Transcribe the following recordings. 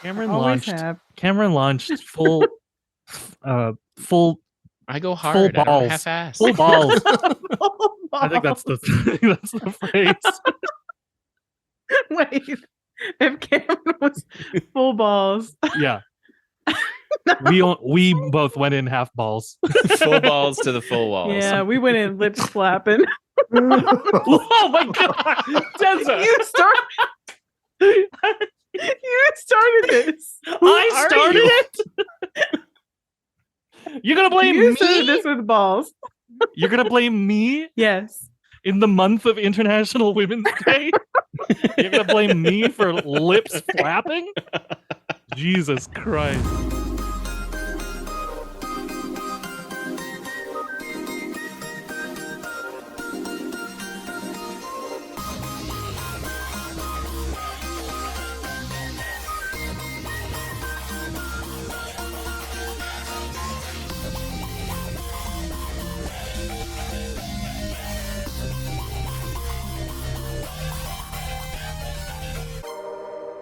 Cameron launched full I go hard. full balls. I don't half-ass. Full balls. Full I think that's the phrase. Wait, if Cameron was full balls, Yeah. We both went in half balls. Full balls to the full walls. yeah, we went in lips flapping. Oh my god, Tessa! You started this. I started it. You're gonna blame You me? started this with balls. You're gonna blame me Yes. in the month of International Women's Day? You're gonna blame me for lips flapping? Jesus Christ.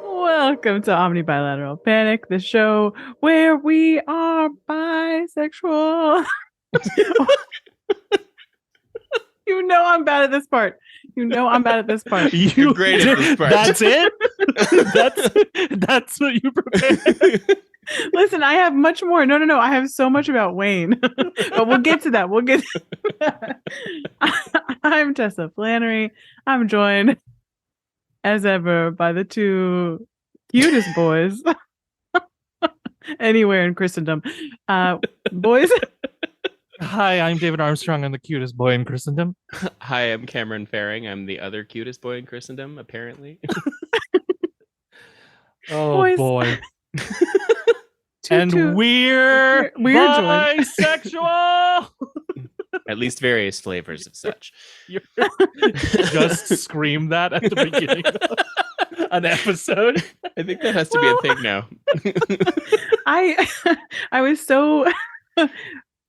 Welcome to Omni Bilateral Panic, the show where we are bisexual. You know I'm bad at this part. You're great at this part. That's it? That's what you prepared? Listen, I have much more. No. I have so much about Wayne. But we'll get to that. I'm Tessa Flannery. I'm joined, as ever, by the two cutest boys anywhere in Christendom. Boys. Hi, I'm David Armstrong. I'm the cutest boy in Christendom. Hi, I'm Cameron Faring. I'm the other cutest boy in Christendom, apparently. Oh, Boys. boy. We're bisexual. At least various flavors of such. You just scream that at the beginning of an episode. I think that has to be a thing now. I was so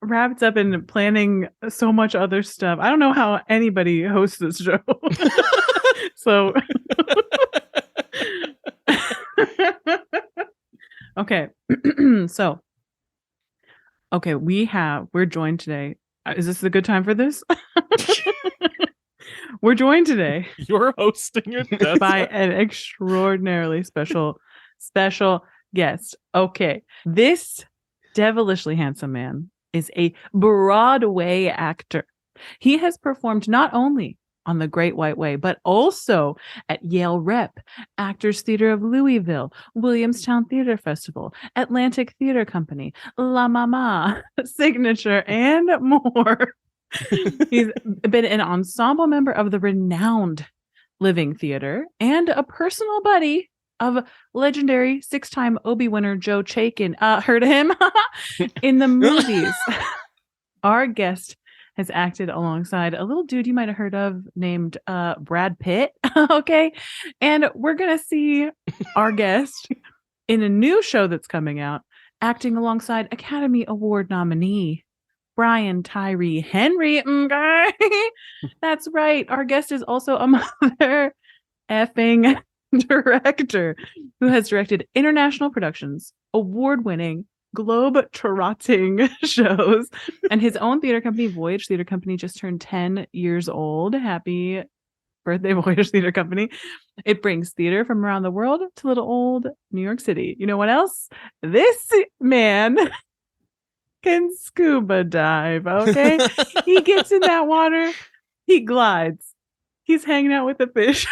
wrapped up in planning so much other stuff. I don't know how anybody hosts this show. So okay. We're joined today. Is this a good time for this? We're joined today. You're hosting it by an extraordinarily special guest. Okay. This devilishly handsome man is a Broadway actor. He has performed not only on The Great White Way, but also at Yale Rep, Actors Theater of Louisville, Williamstown Theater Festival, Atlantic Theater Company, La Mama, Signature, and more. He's been an ensemble member of the renowned Living Theater and a personal buddy of legendary 6-time Obie winner Joe Chaikin. Heard of him in the movies. Our guest has acted alongside a little dude you might have heard of named Brad Pitt. Okay. And we're going to see our guest in a new show that's coming out, acting alongside Academy Award nominee Brian Tyree Henry. Okay. That's right. Our guest is also a mother effing director who has directed international productions, award-winning, globe-trotting shows, and his own theater company, Voyage Theater Company, just turned 10 years old. Happy birthday, Voyage Theater Company. It brings theater from around the world to little old New York City. You know what else? This man can scuba dive, okay? He gets in that water, he glides. He's hanging out with the fish.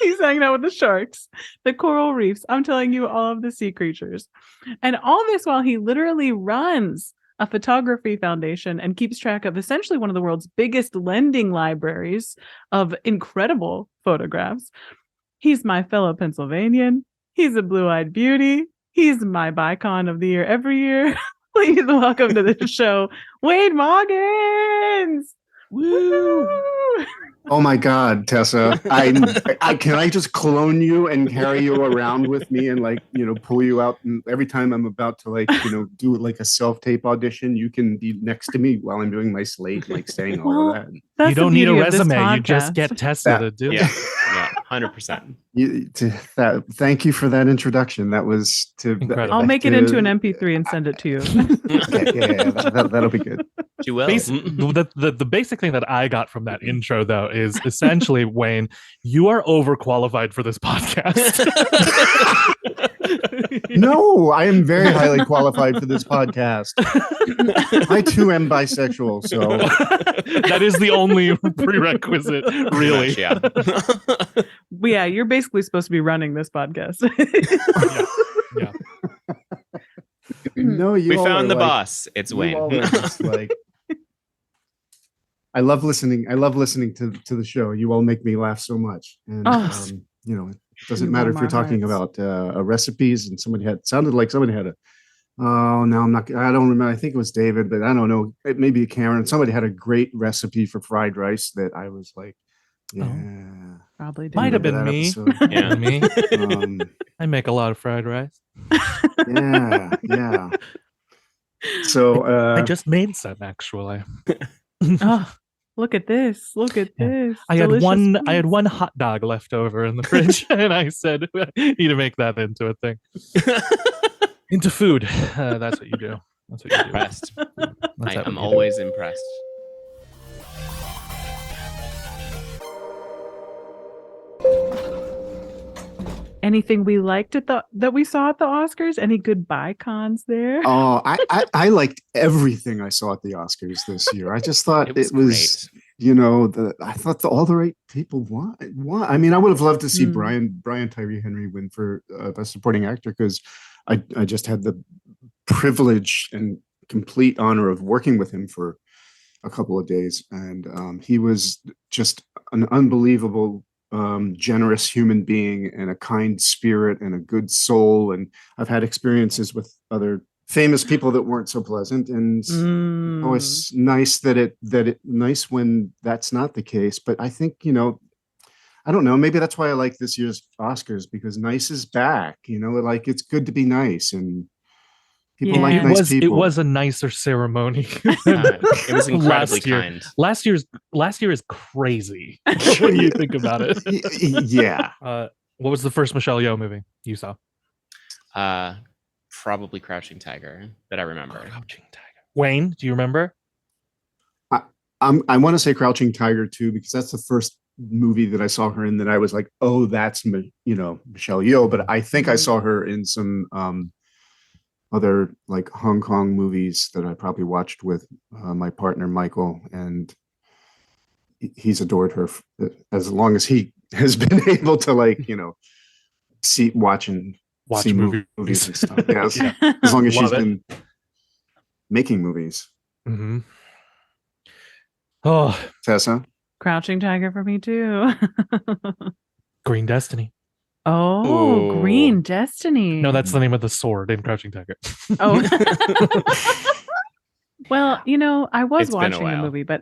He's hanging out with the sharks, the coral reefs. I'm telling you, all of the sea creatures. And all this while he literally runs a photography foundation and keeps track of essentially one of the world's biggest lending libraries of incredible photographs. He's my fellow Pennsylvanian. He's a blue-eyed beauty. He's my Bicon of the year every year. Please welcome to the show, Wayne Maugans. Woo! Oh my God, Tessa! I can I just clone you and carry you around with me and pull you out. And every time I'm about to do like a self-tape audition, you can be next to me while I'm doing my slate, saying all of that. You don't need a resume. You just get Tessa to do it. Yeah, 100%. Thank you for that introduction. That was to. Incredible. I'll make it into an MP3 and send it to you. That'll be good. You will. The basic thing that I got from that intro, though, is essentially, Wayne, you are overqualified for this podcast. No, I am very highly qualified for this podcast. I too am bisexual, so that is the only prerequisite, really. Yeah. Yeah, you're basically supposed to be running this podcast. Yeah. No, We found the boss. It's you Wayne. all are just like. I love listening. I love listening to the show. You all make me laugh so much, and it doesn't matter if you're talking about recipes. And sounded like somebody had a. Oh no, I don't remember. I think it was David, but I don't know. It may be Karen. Somebody had a great recipe for fried rice that I was like, yeah, Probably did. Might have been that me. episode. Yeah. Me. Um, I make a lot of fried rice. yeah. So I just made some, actually. Oh, look at this! Look at Yeah. this! I had Delicious one food. hot dog left over in the fridge, and I said, "You need to make that into a thing, into food." That's what you do. That's what you do. Impressed. That's I'm what you do. always impressed. Anything we liked at that we saw at the Oscars? Any good cons there? Oh, I liked everything I saw at the Oscars this year. I just thought It was great. I thought all the right people won. I mean, I would have loved to see Brian Tyree Henry win for Best Supporting Actor, because I just had the privilege and complete honor of working with him for a couple of days, and he was just an unbelievable generous human being and a kind spirit and a good soul. And I've had experiences with other famous people that weren't so pleasant, and it's nice nice when that's not the case. But I think, I don't know, maybe that's why I like this year's Oscars, because nice is back, like it's good to be nice, and people like nice people. It was a nicer ceremony. It was incredibly Last year. kind. Last year is crazy when you think about it. Yeah. What was the first Michelle Yeoh movie you saw? Probably Crouching Tiger that I remember. Crouching Tiger. Wayne, do you remember? I want to say Crouching Tiger too, because that's the first movie that I saw her in that I was like, oh, that's Michelle Yeoh. But I think I saw her in some other like Hong Kong movies that I probably watched with my partner Michael, and he's adored her as long as he has been able to watch movies and stuff. Yes. Yeah. As long as Love she's been making movies. Mm-hmm. Oh, Tessa? Crouching Tiger for me too. Green Destiny. Oh, Ooh. Green Destiny. No, that's the name of the sword in Crouching Tiger. Oh. Well, I was It's been a watching the while. movie, but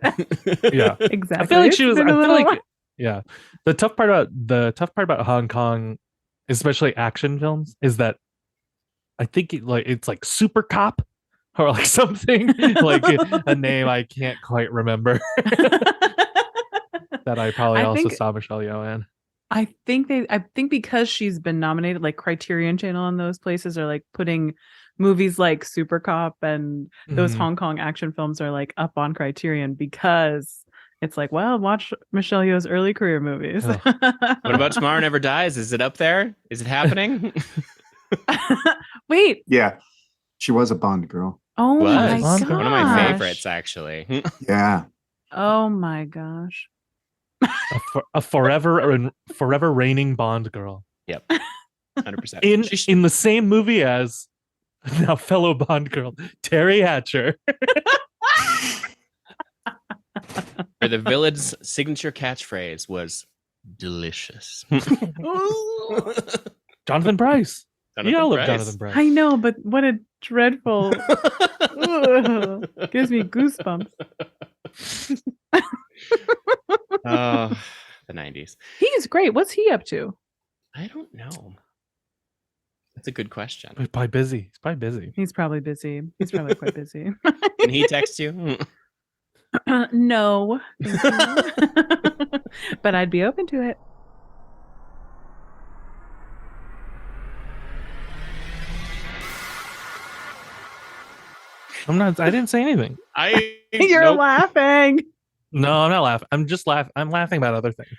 Yeah. exactly. I feel like she was. It's I been a feel little like, yeah. The tough part about Hong Kong, especially action films, is that I think it's like Super Cop or like something like a name I can't quite remember. That I probably also saw Michelle Yeoh in. I think because she's been nominated, like Criterion Channel and those places are like putting movies like Super Cop and those Hong Kong action films are like up on Criterion, because it's like, well, watch Michelle Yeoh's early career movies. Oh. What about Tomorrow Never Dies? Is it up there? Is it happening? Wait. Yeah. She was a Bond girl. Oh my Was gosh. one of my favorites, actually. Yeah. Oh my gosh. A forever reigning Bond girl. Yep, 100%. In the same movie as now fellow Bond girl Terry Hatcher. The villain's signature catchphrase was "delicious." Jonathan Pryce. Jonathan You all love Pryce. Jonathan Pryce. I know, but what a dreadful Ugh. Gives me goosebumps. Oh, the 90s. He's great. What's he up to? I don't know. That's a good question. He's probably busy. He's probably busy. He's probably busy. He's probably quite busy. Can he text you? No. Thank you. But I'd be open to it. I didn't say anything. You're Nope. laughing. No, I'm not laughing. I'm just laughing. I'm laughing about other things.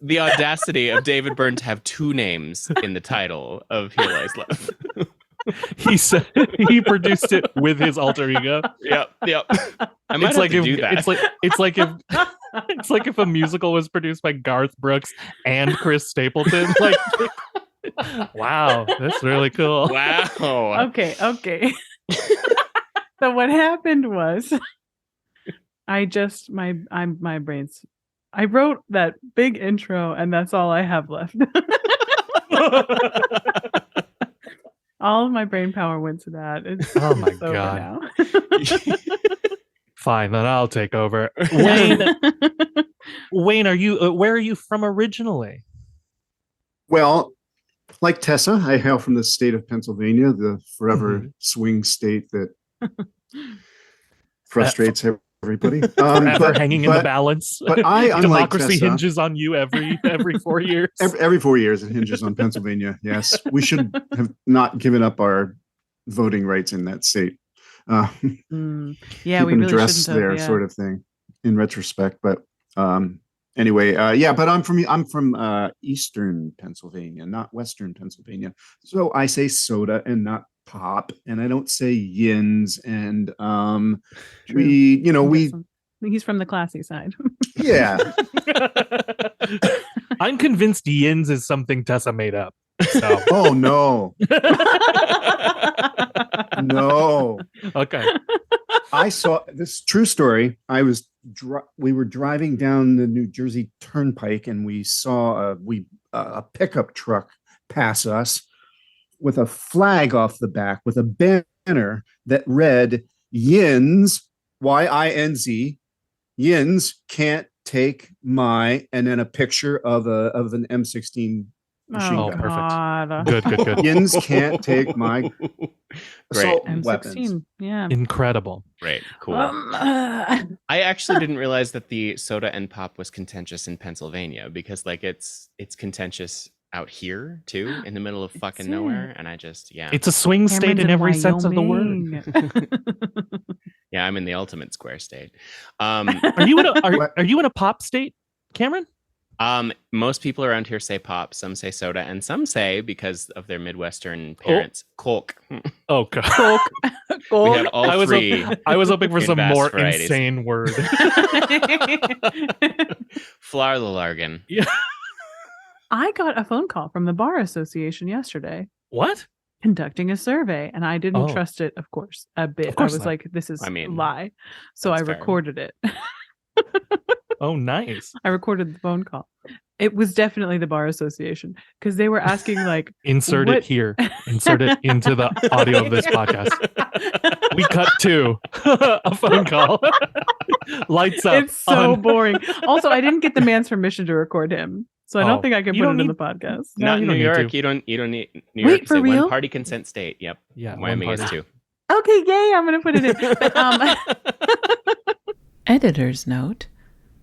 The audacity of David Byrne to have two names in the title of Here Lies Love. He said he produced it with his alter ego. Yep. I might have to do that. It's like if a musical was produced by Garth Brooks and Chris Stapleton. Like, wow, that's really cool. Wow. Okay. So what happened was my brain's I wrote that big intro and that's all I have left. All of my brain power went to that. It's Oh my over God. now. Fine, then I'll take over. Wayne, are you? Where are you from originally? Well, like Tessa, I hail from the state of Pennsylvania, the forever swing state that frustrates everybody. Forever hanging in the balance. But I, unlike democracy Tessa, hinges on you every 4 years. every 4 years it hinges on Pennsylvania. Yes, we should have not given up our voting rights in that state. Yeah, keep we an really address shouldn't there, have. Yeah. sort of thing, in retrospect. But anyway, but I'm from Eastern Pennsylvania, not Western Pennsylvania. So I say soda and not pop, and I don't say Yinz. And True. He's from the classy side. yeah. I'm convinced Yinz is something Tessa made up. So. Oh no. No. Okay. I saw this true story. We were driving down the New Jersey Turnpike and we saw a pickup truck pass us with a flag off the back with a banner that read Yinz, Y-I-N-Z, Yinz can't take my, and then a picture of an M16 machine Oh, gun. perfect. God. Good. Yinz can't take my Great. assault M16. weapons. Yeah. Incredible. Great. Cool. I I actually didn't realize that the soda and pop was contentious in Pennsylvania because like it's contentious out here too, in the middle of fucking nowhere. And I just It's a swing state in every sense of the word. Yeah, I'm in the ultimate square state. Are you in a pop state, Cameron? Most people around here say pop, some say soda, and some say, because of their Midwestern parents, Coke. Oh God. We have all three. I was hoping for in some vast more varieties. insane word. Flarlalargan. Yeah. I got a phone call from the Bar Association yesterday What? conducting a survey, and I didn't Oh. trust it, of course, a bit. Of course I was not. like, this is I mean, a lie. So I that's fair. recorded it. Oh, nice. I recorded the phone call. It was definitely the Bar Association because they were asking like, Insert What- it here. Insert it into the audio of this podcast. We cut to a phone call. Lights up. it's so on- boring. Also, I didn't get the man's permission to record him, so I Oh, don't think I can you put it don't in the need- podcast. No, Not you in don't New need York. to. You don't need New Wait, York. for It's a real? one-party consent state. Yep. Yeah, Miami one is party. too. Okay, yay! I'm gonna put it in. But, Editor's note: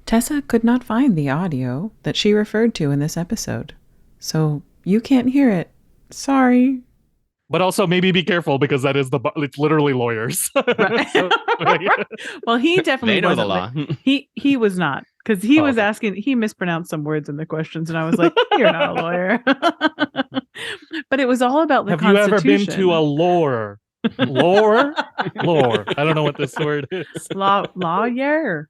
Tessa could not find the audio that she referred to in this episode, so you can't hear it. Sorry. But also maybe be careful because that is it's literally lawyers. Right. So, Well, he definitely They know the wasn't. law. He was not, because he Oh, was okay. asking. He mispronounced some words in the questions, and I was like, "You're not a lawyer." But it was all about the have you ever been Constitution. to a lore? Lore? Lore. I don't know what this word is. lawyer.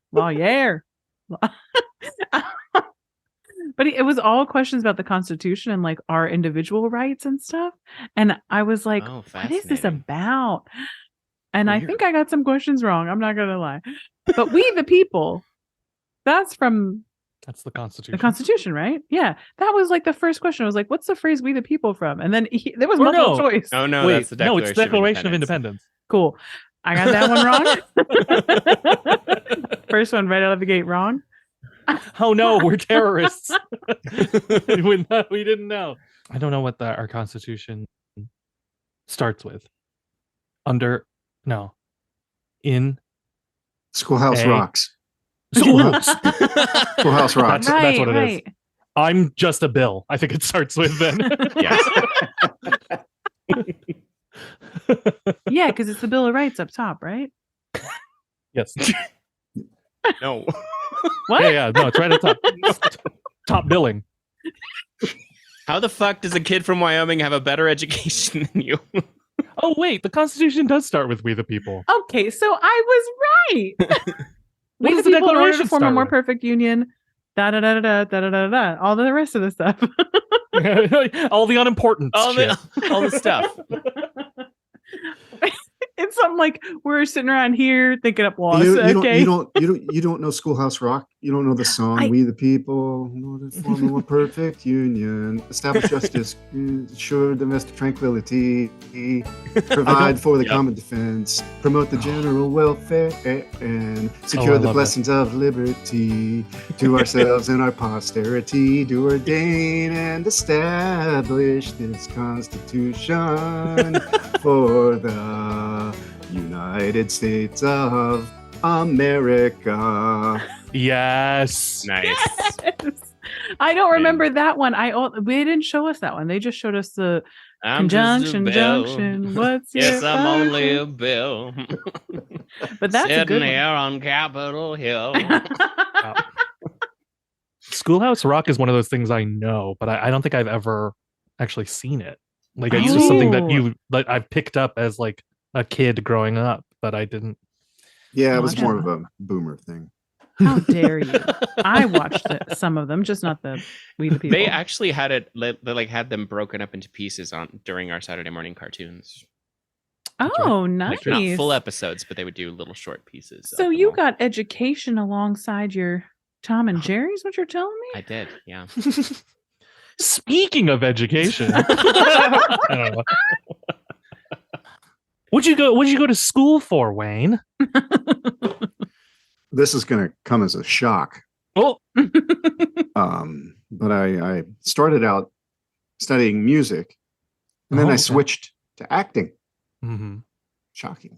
But it was all questions about the Constitution and like our individual rights and stuff. And I was like, Oh, what is this fascinating. about? And I Weird. think I got some questions wrong. I'm not going to lie. But we the people, that's from That's the Constitution. the Constitution, right? Yeah. That was like the first question. I was like, what's the phrase we the people from? And then there was Or multiple no. choice. Oh no, Wait, that's the no, Declaration it's the Declaration of Independence. Cool. I got that one wrong. First one right out of the gate wrong. Oh no, we're terrorists. we didn't know. I don't know what our Constitution starts with. In Schoolhouse A- Rocks. Schoolhouse. Schoolhouse Rocks. That's what it is. I'm just a bill. I think it starts with then. Yes. Yeah, because it's the Bill of Rights up top, right? Yes. No. What? Yeah. No, it's right at top. Top billing. How the fuck does a kid from Wyoming have a better education than you? Oh wait, the Constitution does start with "We the People." Okay, so I was right. What We does the the people in order to Declaration form a start more with? perfect union. Da da da da da da da da. All the rest of the stuff. All the unimportant all shit. the stuff. It's something like we're sitting around here thinking up laws. You Okay. don't know Schoolhouse Rock. You don't know the song "We the People," in order to form a more perfect union, establish justice, ensure domestic tranquility, provide for the common defense, promote the general welfare, and secure the love blessings of liberty to ourselves and our posterity. Do ordain and establish this Constitution for the United States of America. Yes. Nice. Yes. I don't remember that one. They didn't show us that one. They just showed us the I'm just a conjunction, bill. junction. What's Yes, your I'm only function? a bill. But that's a Sitting good there on Capitol Hill. one. Schoolhouse Rock is one of those things I know, but I don't think I've ever actually seen it. Like it's just something that I've picked up as like a kid growing up, but I didn't. Yeah, it Oh, was I more don't of a boomer thing. How dare you? I watched some of them, just not the We the People. They actually had it. They like had them broken up into pieces during our Saturday morning cartoons. Oh, nice. Like not full episodes, but they would do little short pieces. So you got education alongside your Tom and Jerry's, what you're telling me? I did, yeah. Speaking of education, I don't know. What'd you go to school for, Wayne? This is going to come as a shock. Oh, But I started out studying music, and then I okay. switched to acting. Mhm. Shocking.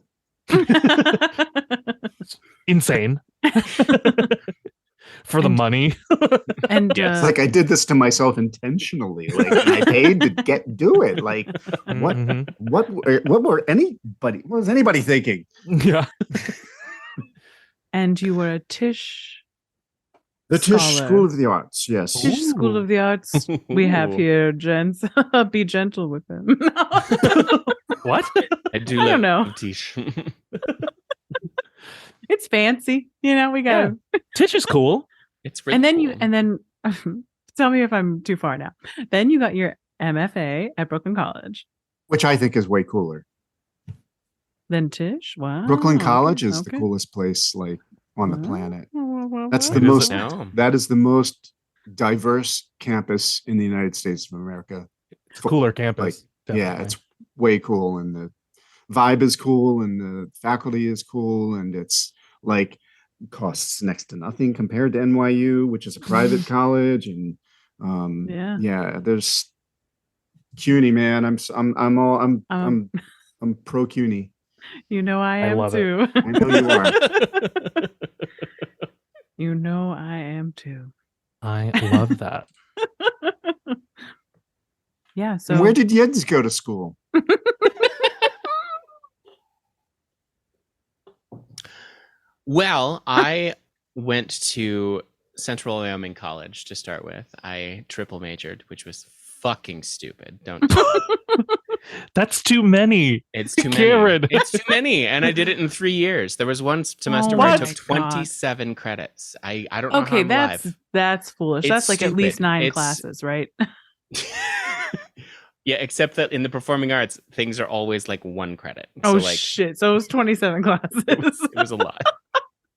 Insane. For the money. And Yes. Like I did this to myself intentionally. Like I paid to do it. Like what? Mhm. What was anybody thinking? Yeah. and you were a Tisch The Tisch Scholar. School of the Arts. Yes. Tisch School of the Arts. We have Ooh. here, gents. Be gentle with him. What? I do I love don't know. Tisch. It's fancy, we got. Yeah. Tisch is cool. It's really And then cool. tell me if I'm too far now. Then you got your MFA at Brooklyn College. Which I think is way cooler. Then Tisch. Wow. Brooklyn College is okay. the coolest place like on the planet. That's Wow. the It is most now. that is the most diverse campus in the United States of America. It's a cooler campus. Yeah, definitely. it's way cool, and the vibe is cool, and the faculty is cool, and it's like costs next to nothing compared to NYU, which is a private college, and Yeah. there's CUNY, man. I'm pro CUNY. I am love it. too. I know you are. I am too. I love that. Yeah. So And where did Yinz go to school? Well, I went to Central Wyoming College to start with. I triple majored, which was fucking stupid. Don't do it. That's too many. It's too many. Karen. It's too many, and I did it in 3 years. There was one semester Oh where I my took God. 27 credits. I don't know how okay, I'm that's alive. foolish. It's That's like at least stupid. 9 It's- classes, right? Yeah, except that in the performing arts, things are always like 1 credit. Oh so like shit! So it was 27 classes. it was a lot.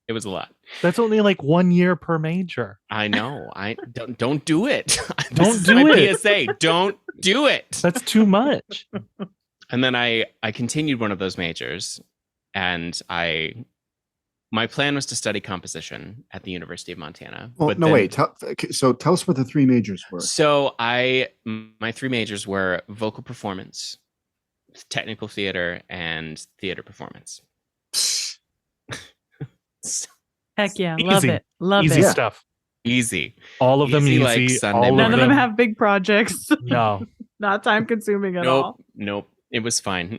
It was a lot. That's only like 1 year per major. I know. I don't do it. Don't This is do my it. PSA. Don't do it. That's too much. And then I continued one of those majors, and my plan was to study composition at the University of Montana. Well, but no, then- wait. So tell us what the 3 majors were. So my 3 majors were vocal performance, technical theater, and theater performance. Heck yeah, Easy. love it, love Easy it. stuff. Easy. All of them Easy easy. like Sunday all None of them them- have big projects. No. Not time consuming at all. Nope. It was fine.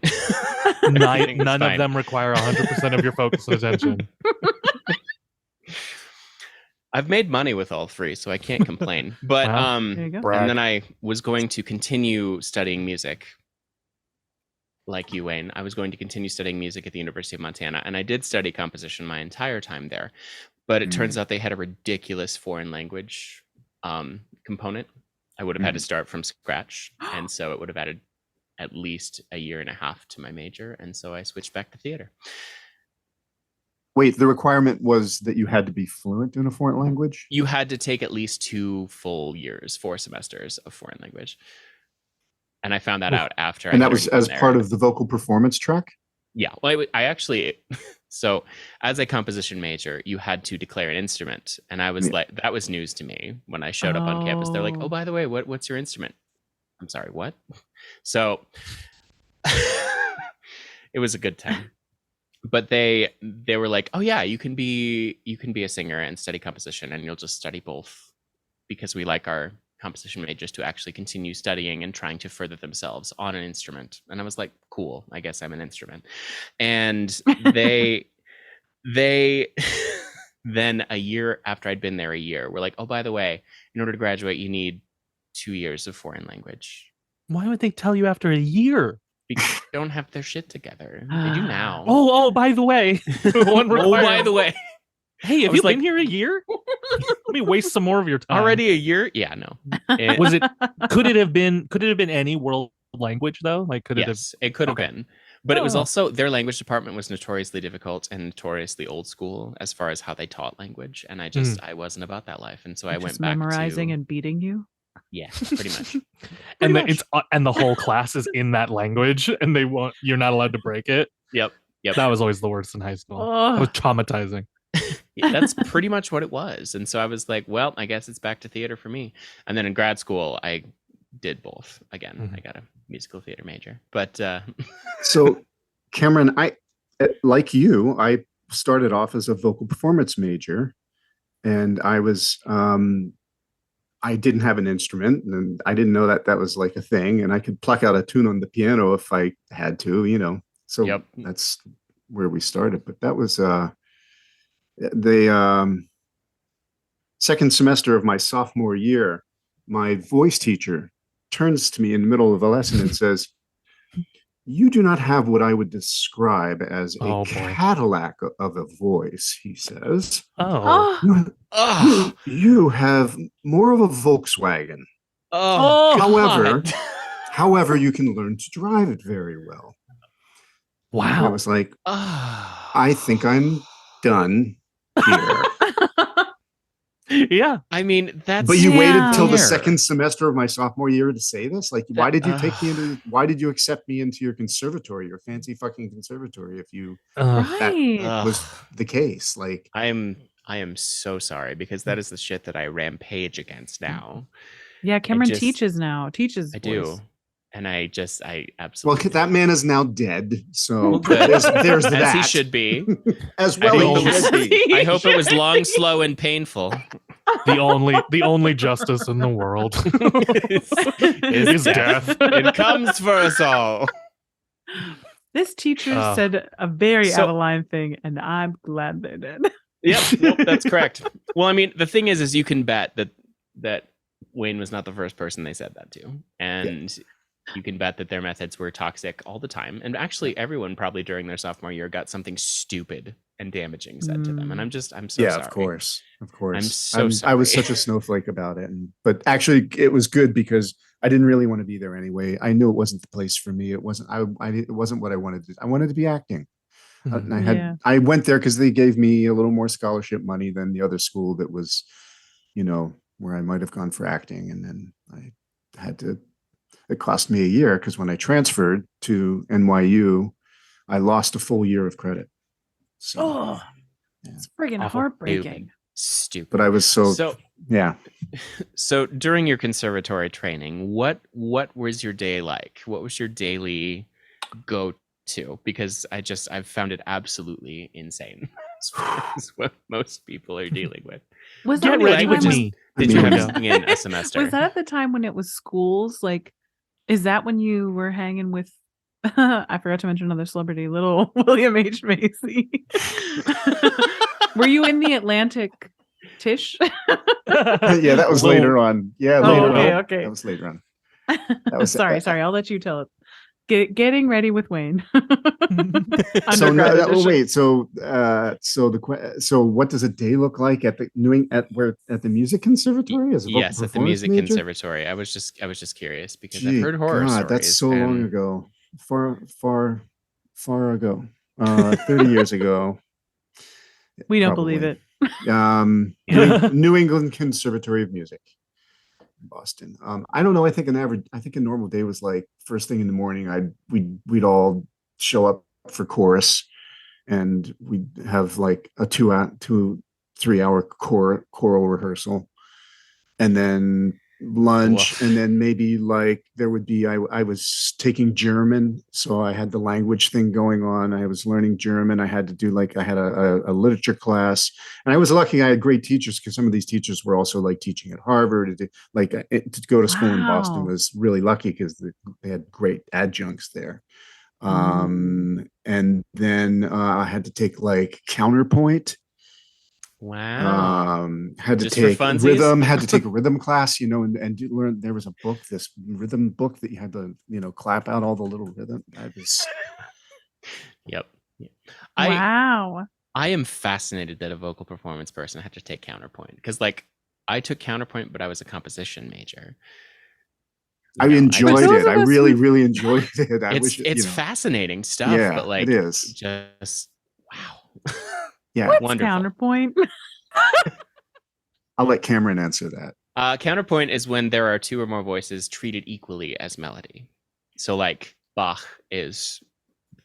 None of them require 100% of your focus and attention. I've made money with all three, so I can't complain. But Wow. There you go. and then I was going to continue studying music. Like you, Wayne, I was going to continue studying music at the University of Montana, and I did study composition my entire time there. But it turns out they had a ridiculous foreign language component. I would have had to start from scratch, and so it would have added at least a year and a half to my major, and so I switched back to theater. Wait, the requirement was that you had to be fluent in a foreign language? You had to take at least 2 full years, 4 semesters of foreign language. And I found that out after. And that was as part of the vocal performance track? Yeah. Well, I actually, so as a composition major, you had to declare an instrument. And I was like, that was news to me when I showed up on campus. They're like, oh, by the way, what's your instrument? I'm sorry, what? So it was a good time. But they were like, oh yeah, you can be a singer and study composition, and you'll just study both, because we like our composition majors to actually continue studying and trying to further themselves on an instrument. And I was like, cool, I guess I'm an instrument. And they then a year after I'd been there a year, we're like, oh, by the way, in order to graduate, you need 2 years of foreign language. Why would they tell you after a year? Because they don't have their shit together. They do now. Oh, by the way. By the way. Hey, have you been here a year? Let me waste some more of your time. Already a year? Yeah, no. Could it have been any world language though? Like it could have been. But it was also, their language department was notoriously difficult and notoriously old school as far as how they taught language. And I wasn't about that life. And so I went back memorizing and beating you. Yeah, pretty much. And the whole class is in that language, and you're not allowed to break it. Yep. That was always the worst in high school. It was traumatizing. Yeah, that's pretty much what it was. And so I was like, well, I guess it's back to theater for me. And then in grad school, I did both. Again, I got a musical theater major. But so, Cameron, I started off as a vocal performance major, and I was I didn't have an instrument, and I didn't know that was like a thing, and I could pluck out a tune on the piano if I had to, So that's where we started. But that was the second semester of my sophomore year. My voice teacher turns to me in the middle of a lesson and says, "You do not have what I would describe as a Cadillac of a voice," he says. You have more of a Volkswagen. However, you can learn to drive it very well. Wow. And I was like, I think I'm done here. Yeah. I mean, that's. But you waited till the second semester of my sophomore year to say this? Like, why did you why did you accept me into your conservatory, your fancy fucking conservatory, if you that was the case? Like, I am so sorry, because that is the shit that I rampage against now. Yeah, Cameron teaches. I voice. do. And I absolutely. Well, that man is now dead. So there's that. As he should be. As well he should be. I hope it was long, slow, and painful. The only justice in the world is death. It comes for us all. This teacher said a very out of line thing, and I'm glad they did. Yep, that's correct. Well, I mean, the thing is you can bet that Wayne was not the first person they said that to, and you can bet that their methods were toxic all the time. And actually, everyone probably during their sophomore year got something stupid and damaging said to them. And I'm so sorry. Of course. I'm so sorry. I was such a snowflake about it. But actually, it was good because I didn't really want to be there anyway. I knew it wasn't the place for me. It wasn't. It wasn't what I wanted to do. I wanted to be acting. And I went there because they gave me a little more scholarship money than the other school that was, where I might have gone for acting. And then I had to. It cost me a year because when I transferred to NYU, I lost a full year of credit. So, it's friggin' heartbreaking. Stupid. But I was so. So during your conservatory training, what was your day like? What was your daily go-to? Because I've found it absolutely insane. It's what most people are dealing with. Was that ready with me? Did you have something in a semester? Was that at the time when it was schools? Like, is that when you were hanging with I forgot to mention another celebrity, little William H. Macy. Were you in the Atlantic Tisch? Yeah, that was Little- later on. Yeah, Oh, later okay, on. okay. That was later on. That was sorry. I'll let you tell it. Getting ready with Wayne. So Undergrad edition. wait, so what does a day look like at the at the music conservatory as a vocal Yes, at the performance music major? conservatory. I was just curious because Gee, I've heard horror stories. that's so long and- ago. Far ago. 30 years ago. We don't believe it. New England Conservatory of Music, Boston. I don't know. I think a normal day was like first thing in the morning. We'd all show up for chorus, and we'd have like a 3 hour choral rehearsal, and then lunch. Woof. And then maybe like there would be I was taking German, so I had the language thing going on. I was learning German. I had to do I had a literature class, and I was lucky I had great teachers, because some of these teachers were also like teaching at Harvard. To go to school in Boston Wow. was really lucky because they had great adjuncts there. Mm. And then I had to take like counterpoint. Wow. Had to Just for take funsies? rhythm, had to take a rhythm class, and learn. There was a book, this rhythm book, that you had to clap out all the little rhythm. Yep. Wow. I am fascinated that a vocal performance person had to take counterpoint, because I took counterpoint, but I was a composition major. I enjoyed those it. of I us really, who- really enjoyed it. It's fascinating stuff, Yeah, but it is. just wow. Yeah. What's Wonderful. counterpoint? I'll let Cameron answer that. Counterpoint is when there are two or more voices treated equally as melody. So like Bach is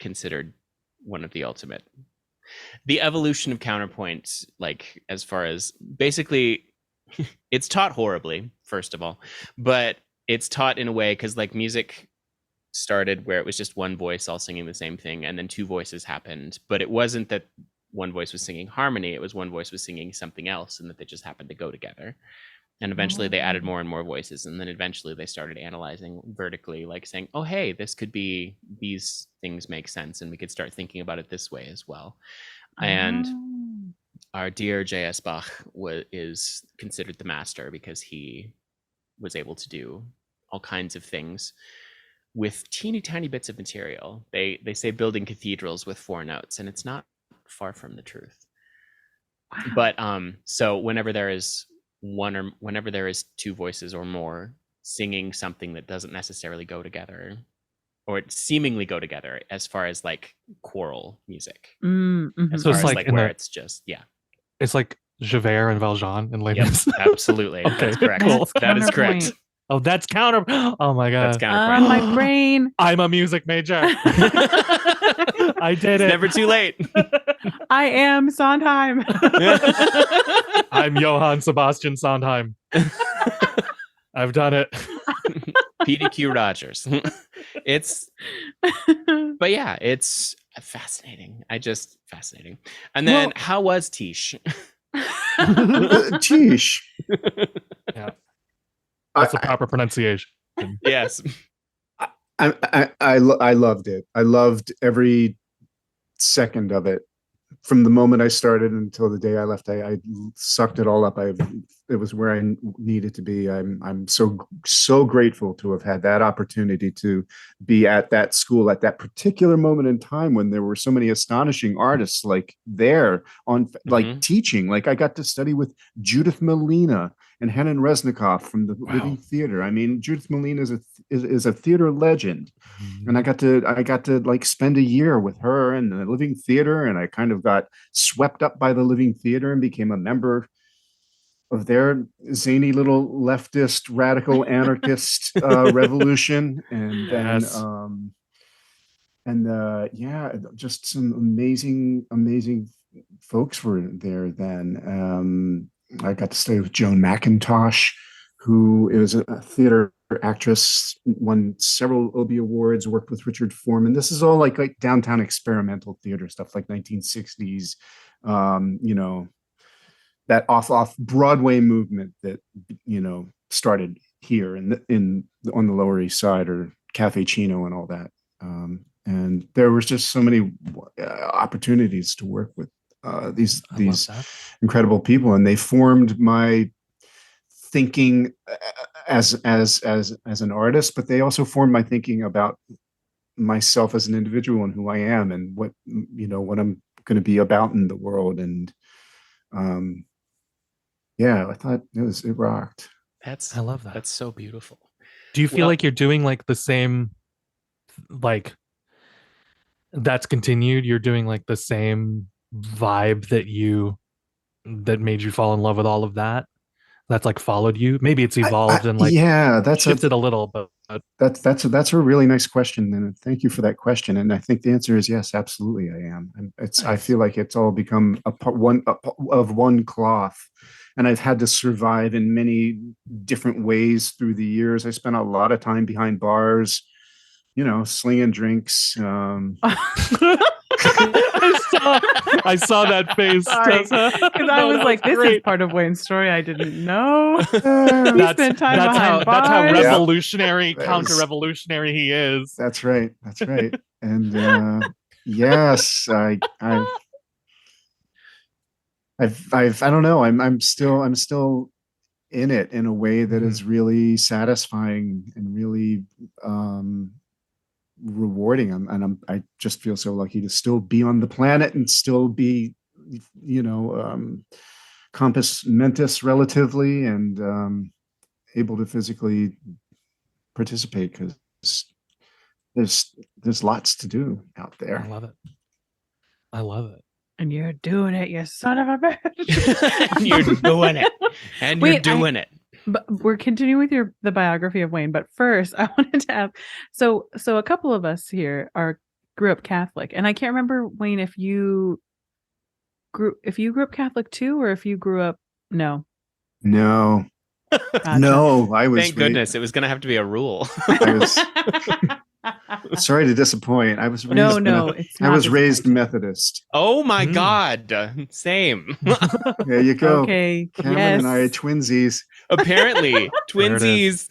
considered one of the ultimate. The evolution of counterpoint, like as far as basically it's taught horribly, first of all, but it's taught in a way because like music started where it was just one voice all singing the same thing, and then two voices happened, but it wasn't that one voice was singing harmony, it was one voice was singing something else, and that they just happened to go together. And eventually they added more and more voices, and then eventually they started analyzing vertically, like saying, oh hey, this could be, these things make sense, and we could start thinking about it this way as well. And our dear J.S. Bach is considered the master because he was able to do all kinds of things with teeny tiny bits of material. They say building cathedrals with 4 notes, and it's not far from the truth. Wow. But so whenever there is two voices or more singing something that doesn't necessarily go together, or seemingly go together, as far as like choral music, as So far it's as like where it's just It's like Javert and Valjean in Les Yep, Mis. absolutely. Okay, That's correct. cool. That is correct. Counterpoint. Oh, that's counter. Oh my That's god. counterpoint. My brain. I'm a music major. I did It's it. never too late. I am Sondheim. I'm Johann Sebastian Sondheim. I've done it. PDQ Rogers. But yeah, it's fascinating. Fascinating. And then how was Tisch? Tisch. Yeah. That's the proper pronunciation. Yes. I loved it. I loved every second of it. From the moment I started until the day I left, I sucked it all up. It was where I needed to be. I'm so grateful to have had that opportunity to be at that school at that particular moment in time when there were so many astonishing artists like there on like teaching. Like I got to study with Judith Malina and Hanan Resnikoff from the Living Theater. I mean, Judith Malina is a theater legend, and I got to like spend a year with her in the Living Theater, and I kind of got swept up by the Living Theater and became a member of their zany little leftist radical anarchist revolution. And then just some amazing folks were there then. I got to stay with Joan McIntosh, who is a theater actress, won several Obie Awards, worked with Richard Foreman. This is all like downtown experimental theater stuff, like 1960s, that off Broadway movement that started here on the Lower East Side, or Cafe Chino and all that. and there was just so many opportunities to work with these incredible people, and they formed my thinking as an artist, but they also formed my thinking about myself as an individual and who I am and what I'm going to be about in the world. And I thought it rocked. I love that. That's so beautiful. Do you feel like you're doing like the same, like that's continued? You're doing like the same vibe that made you fall in love with all of that? That's like followed you? Maybe it's evolved and like that's shifted a little, but that's a really nice question, and thank you for that question. And I think the answer is yes, absolutely, I am. I feel like it's all become one cloth, and I've had to survive in many different ways through the years. I spent a lot of time behind bars, slinging drinks. I saw that face. Because I was like, this is part of Wayne's story I didn't know. That's how revolutionary, counter-revolutionary he is. That's right. And yes, I don't know. I'm still in it in a way that is really satisfying and really rewarding. I just feel so lucky to still be on the planet and still be, compos mentis relatively, and able to physically participate, because there's lots to do out there. I love it. And you're doing it, you son of a bitch. And you're doing it. And you're doing it. But we're continuing with the biography of Wayne. But first, I wanted to ask. So a couple of us here grew up Catholic, and I can't remember, Wayne, if you grew up Catholic too, or if you grew up no. Gotcha. No, I was. Thank goodness, it was going to have to be a rule. Sorry to disappoint. I was raised. I was raised Methodist. Oh my God! Same. There you go. Okay. Cameron and I are twinsies. Apparently, twinsies.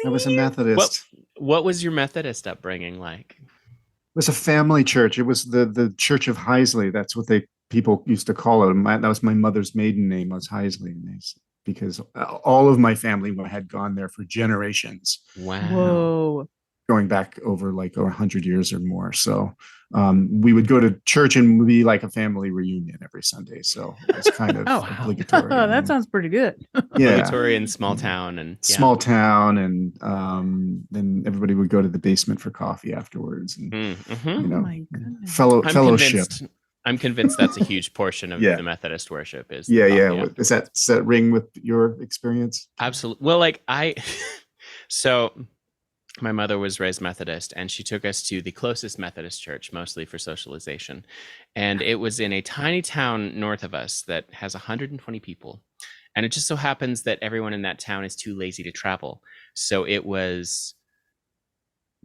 I was a Methodist. What was your Methodist upbringing like? It was a family church. It was the Church of Heisley. That's what people used to call it. That was my mother's maiden name, was Heisley, because all of my family had gone there for generations. Wow. Whoa. Going back over like 100 years or more. So we would go to church and be like a family reunion every Sunday. So it's kind of obligatory. That sounds pretty good. Obligatory in small town. And small town, and then everybody would go to the basement for coffee afterwards. And Oh my goodness. Fellowship. I'm convinced that's a huge portion of the Methodist worship. Is Does that ring with your experience? Absolutely. Well, so my mother was raised Methodist, and she took us to the closest Methodist church, mostly for socialization. And it was in a tiny town north of us that has 120 people. And it just so happens that everyone in that town is too lazy to travel. So it was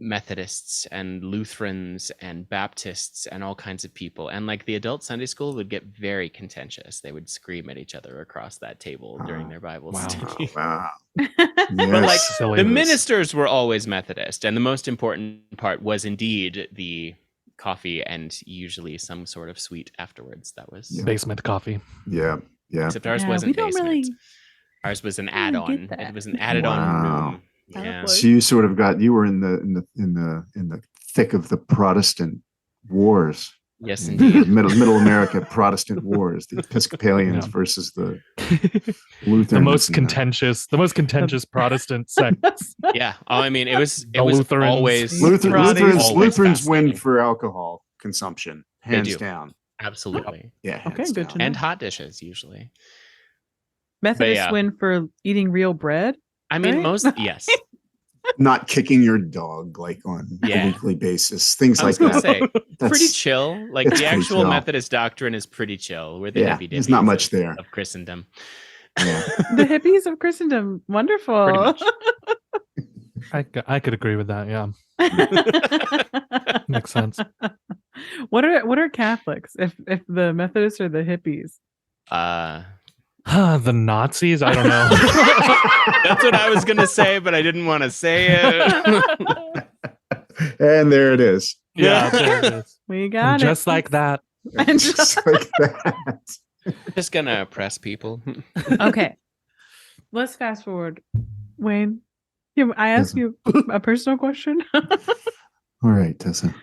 Methodists and Lutherans and Baptists and all kinds of people. And the adult Sunday school would get very contentious. They would scream at each other across that table during their Bible study. Wow. But the ministers were always Methodist, and the most important part was indeed the coffee and usually some sort of sweet afterwards. That was basement coffee. Yeah. Except ours wasn't basement. Ours was an add-on. It was an added-on room. Yeah. So you were in the thick of the Protestant wars. Yes, indeed. Middle America Protestant wars, the Episcopalians versus the Lutherans. The most contentious Protestant sects. Yeah. It was Lutherans. Always Lutherans win for alcohol consumption, hands down. Absolutely. Yeah. Okay, good to know. And hot dishes usually. Methodists win for eating real bread. Yes. Not kicking your dog on a weekly basis, things like that. Say, pretty chill. The actual Methodist doctrine is pretty chill. We're the heavy dippies. There's not much there of Christendom. Yeah. The hippies of Christendom. Wonderful. I could agree with that. Yeah. Makes sense. What are Catholics? If the Methodists are the hippies? The Nazis? I don't know. That's what I was going to say, but I didn't want to say it. And there it is. Yeah, there it is. We And got it. just like that. And Just like that. Just gonna oppress people. Okay. Let's fast forward. Wayne, I ask you a personal question. All right, Tessa.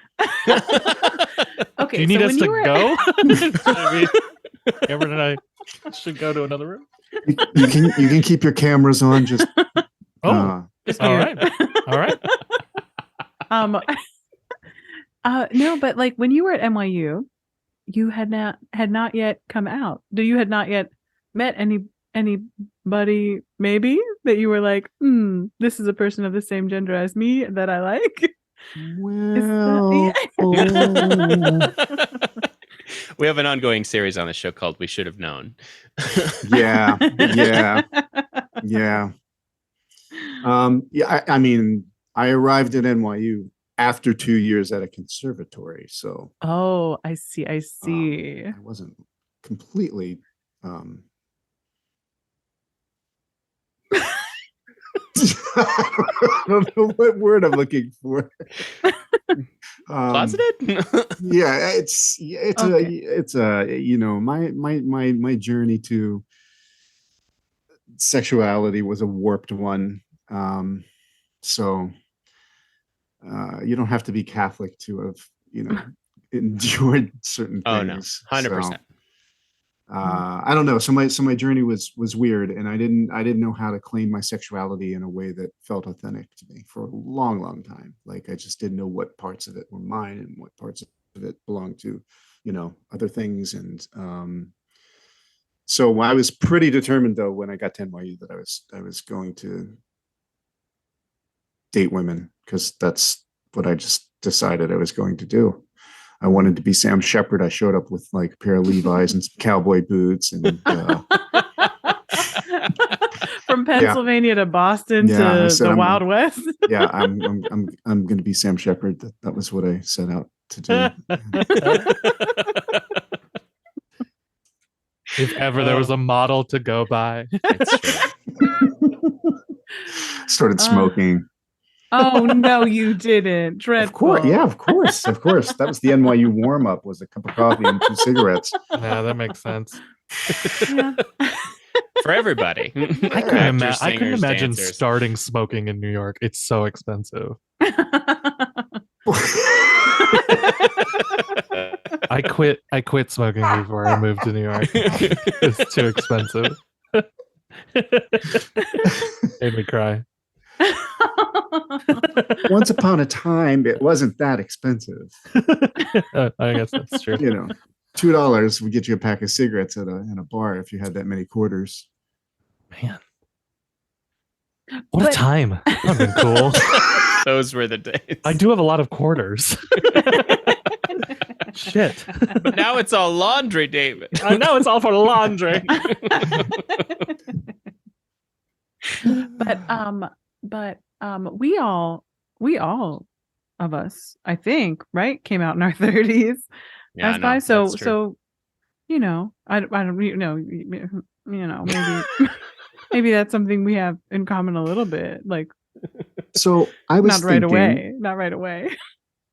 Okay. Do you need so us when to you were go? Cameron and I should go to another room. You can keep your cameras on. Just Just all mute. right. All right. No, but like when you were at NYU, you had not yet come out. You had not yet met anybody maybe that you were like, this is a person of the same gender as me that I like. well. We have an ongoing series on the show called We Should Have Known. Yeah. I mean, I arrived at NYU after 2 years at a conservatory, so Oh, I see. I wasn't completely I don't know what word I'm looking for. Closeted? Yeah, it's my journey to sexuality was a warped one. So you don't have to be Catholic to have enjoyed certain Oh no, things. 100%. I don't know. So my journey was weird, and I didn't know how to claim my sexuality in a way that felt authentic to me for a long time. Like I just didn't know what parts of it were mine and what parts of it belonged to, other things. And so I was pretty determined, though, when I got to NYU that I was going to date women, because that's what I just decided I was going to do. I wanted to be Sam Shepard. I showed up with like a pair of Levi's and some cowboy boots, and from Pennsylvania to Boston to the Wild West. Yeah, I'm going to be Sam Shepard. That was what I set out to do. If ever there was a model to go by. Started smoking. Oh no, you didn't. Dreadful. Of course. That was the NYU warm up. Was a cup of coffee and 2 cigarettes. Yeah, that makes sense. Yeah. For everybody. I couldn't imagine dancers. starting smoking in New York. It's so expensive. I quit smoking before I moved to New York. It's too expensive. Made me cry. Once upon a time, it wasn't that expensive. I guess that's true. $2 would get you a pack of cigarettes at a bar if you had that many quarters. Man, what a time! That'd been cool. Those were the days. I do have a lot of quarters. Shit. But now it's all laundry, David. I know it's all for laundry. But we all of us, I think, right, came out in our 30s. Yeah, I don't maybe that's something we have in common a little bit. Like, so I was not right away.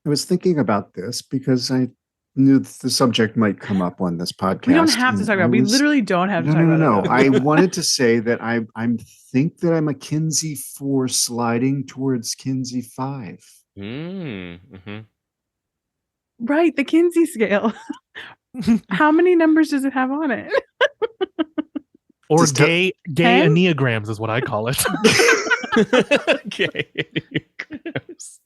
I was thinking about this because I knew the subject might come up on this podcast. We don't have to talk about it. We literally don't have to talk about it. No. I wanted to say that I think that I'm a Kinsey 4 sliding towards Kinsey 5. Mm-hmm. Right, the Kinsey scale. How many numbers does it have on it? Or Just gay enneagrams is what I call it. Gay enneagrams.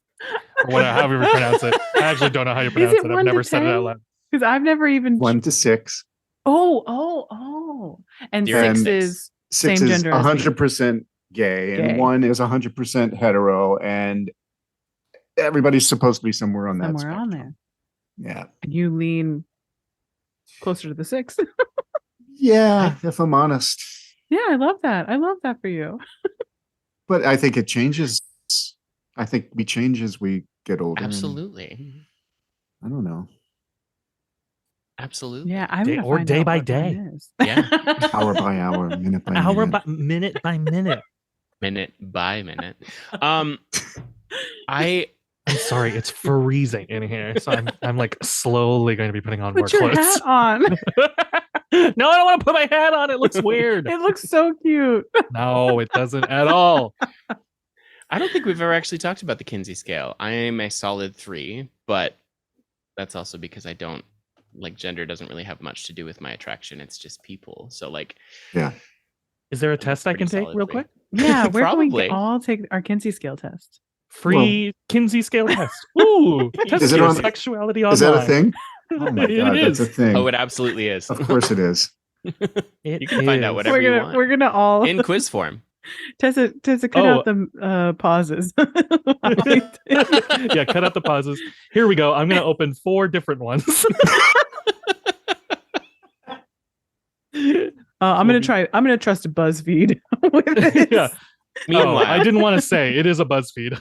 Or however you pronounce it. I actually don't know how you pronounce it. I've never said it out loud. Because I've never even 1 to 6. Oh. And You're 6 in is 6 same is gender as me. 100% gay, and 1 is 100% hetero, and everybody's supposed to be somewhere on that somewhere on spectrum. there. Yeah. You lean closer to the 6. Yeah, if I'm honest. Yeah, I love that for you. But I think it changes. I think we change as we get older. Absolutely. I don't know. Absolutely. Yeah, I'm Day- gonna or find day out by what mine day. is. Yeah. Hour by hour, minute by Hour minute. by minute by minute. Minute by minute. I I'm sorry, it's freezing in here, so I'm like slowly going to be putting on more Put your clothes. hat on. No, I don't want to put my hat on. It looks weird. It looks so cute. No, it doesn't at all. I don't think we've ever actually talked about the Kinsey scale. I am a solid 3, but that's also because I don't like gender doesn't really have much to do with my attraction. It's just people. So like, Yeah. Is there a test I can pretty take solid real 3. quick? Yeah, where can we Probably. all take our Kinsey scale test? Free Kinsey scale test. Ooh, test Is it your on- sexuality online. Is that a thing? Oh my It god, that's a is. thing. Oh, it absolutely is. Of course it is. It You can find out is. whatever you want. We're gonna all In quiz form. Tessa, cut Oh. out the pauses. Yeah, cut out the pauses. Here we go. I'm going to open 4 different ones. I'm gonna trust BuzzFeed with this. Yeah. Meanwhile, I didn't want to say it is a BuzzFeed.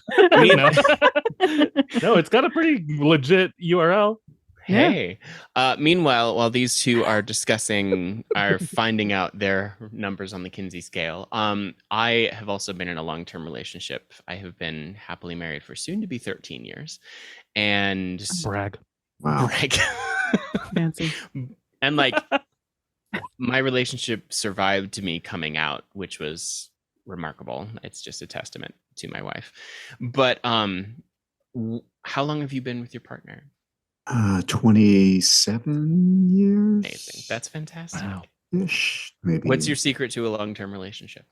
No, it's got a pretty legit URL. hey. Meanwhile, while these two are finding out their numbers on the Kinsey scale, I have also been in a long-term relationship. I have been happily married for soon to be 13 years. And Brag. Wow. brag. Fancy. And like my relationship survived me coming out, which was remarkable. It's just a testament to my wife. But how long have you been with your partner? 27 years. Amazing. That's fantastic. Wow. Ish, maybe. What's your secret to a long-term relationship?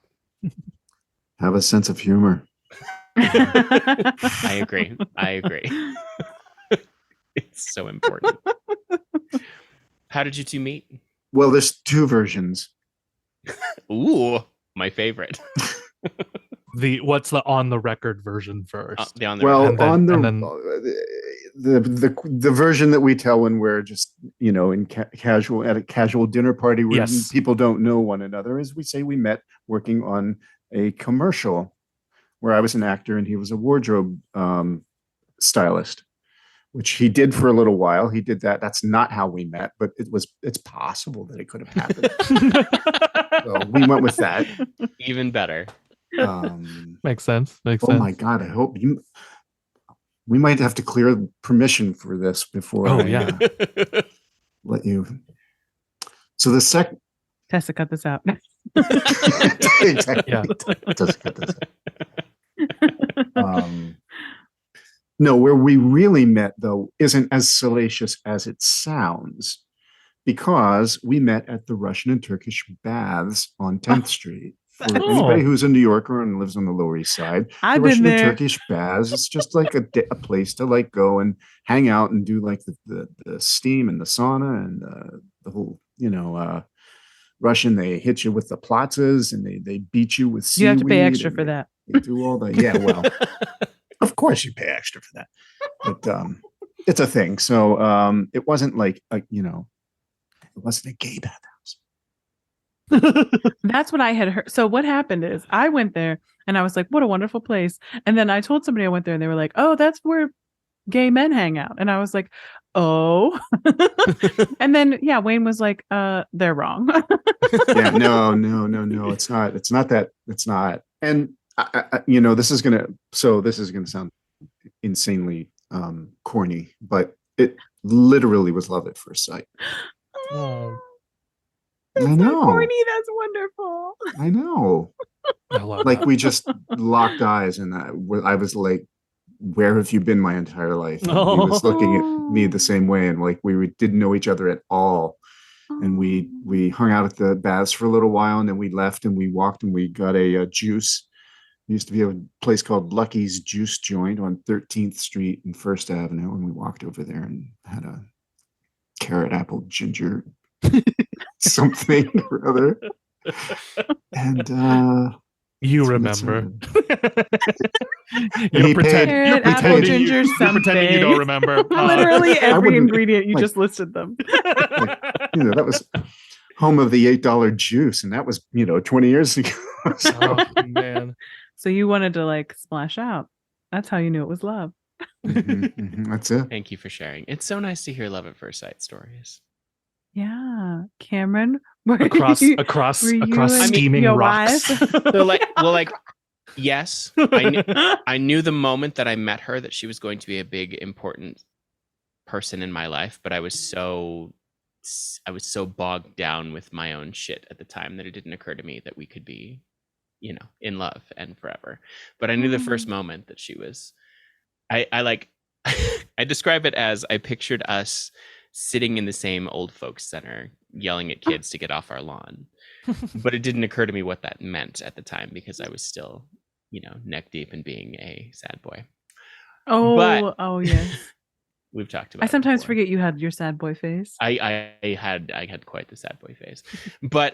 Have a sense of humor. I agree. It's so important. How did you two meet? Well, there's 2 versions. Ooh, my favorite. What's the on the record version first? The on the Well, And then- on the, and then- the version that we tell when we're just in casual at a casual dinner party where Yes. people don't know one another is we say we met working on a commercial where I was an actor and he was a wardrobe stylist, which he did for a little while. He did that. That's not how we met, but it's possible that it could have happened. So we went with that. even better. Makes sense. Oh my God! I hope we might have to clear permission for this before Oh, I yeah. let you. So the second, Tessa, cut this out. exactly. Yeah. Just cut this out. No, where we really met though isn't as salacious as it sounds, because we met at the Russian and Turkish baths on 10th Street. For Oh. anybody who's a New Yorker and lives on the Lower East Side, I've the been Russian and there. Turkish baths, it's just like a place to like go and hang out and do like the steam and the sauna and the whole, Russian, they hit you with the platzas and they beat you with seaweed. You have to pay extra and for that. They do all that. Yeah, well, of course you pay extra for that. But it's a thing. So it wasn't like, it wasn't a gay bathhouse. That's what I had heard. So what happened is I went there and I was like, what a wonderful place. And then I told somebody I went there and they were like, oh, that's where gay men hang out. And I was like, oh. And then, yeah, Wayne was like, they're wrong. Yeah, no. It's not. It's not that. It's not. And this is gonna sound insanely corny, but it literally was love at first sight. Oh, That's I not know. corny. That's wonderful. I know. I love Like that. we just locked eyes, and I was like, "Where have you been my entire life?" And he was looking at me the same way, and like we didn't know each other at all. And we hung out at the baths for a little while, and then we left and we walked and we got a juice. There used to be a place called Lucky's Juice Joint on 13th Street and First Avenue, and we walked over there and had a carrot apple ginger something or other. And You that's remember. he You pretend. Carrot, You're apple, pretending, ginger, you're pretending you don't something. remember. Literally every wouldn't- ingredient you like- just listed them. that was home of the $8 juice, and that was 20 years ago. So, Oh man. So you wanted to like splash out. That's how you knew it was love. that's it. Thank you for sharing. It's so nice to hear love at first sight stories. Yeah. Cameron, Across were you across and steaming your rocks. wife? So like Yes, I knew the moment that I met her that she was going to be a big, important person in my life, but I was so bogged down with my own shit at the time that it didn't occur to me that we could be, in love and forever. But I knew the first moment that she was. I like. I describe it as I pictured us sitting in the same old folks center, yelling at kids to get off our lawn. But it didn't occur to me what that meant at the time because I was still, neck deep in being a sad boy. Oh, yes. We've talked about. I sometimes before. forget you had your sad boy face. I had quite the sad boy face, but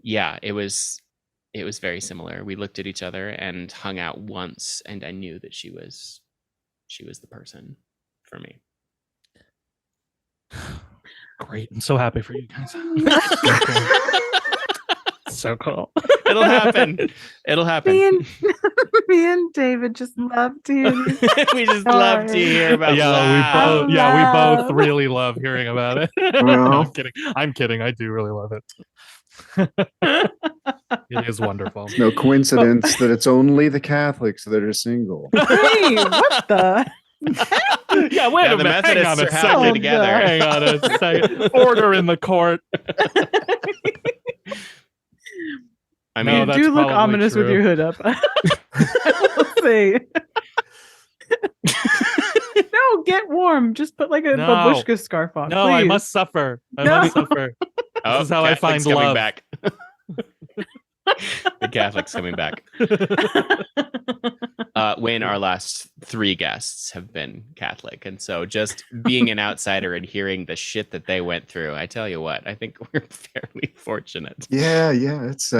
yeah, it was very similar. We looked at each other and hung out once, and I knew that she was the person for me. Great. I'm so happy for you guys. So cool. It'll happen. Me and David just love to hear these We just love to hear about love. we both really love hearing about it. Well. I'm kidding. I do really love it. It is wonderful. It's no coincidence that it's only the Catholics that are single. Hey, what the? Yeah, wait a the minute. Methodists Hang on a are happily second. together. Hang on a second. Order in the court. I No, mean, You that's do look probably ominous with true. your hood up. I will say. No, get warm. Just put like a No. babushka scarf on. No, please. I must suffer. I No. must suffer. This is how I find Catholic's coming love. back. The Catholic's coming back. Wayne, our last 3 guests have been Catholic, and so just being an outsider and hearing the shit that they went through, I tell you what, I think we're fairly fortunate. Yeah, it's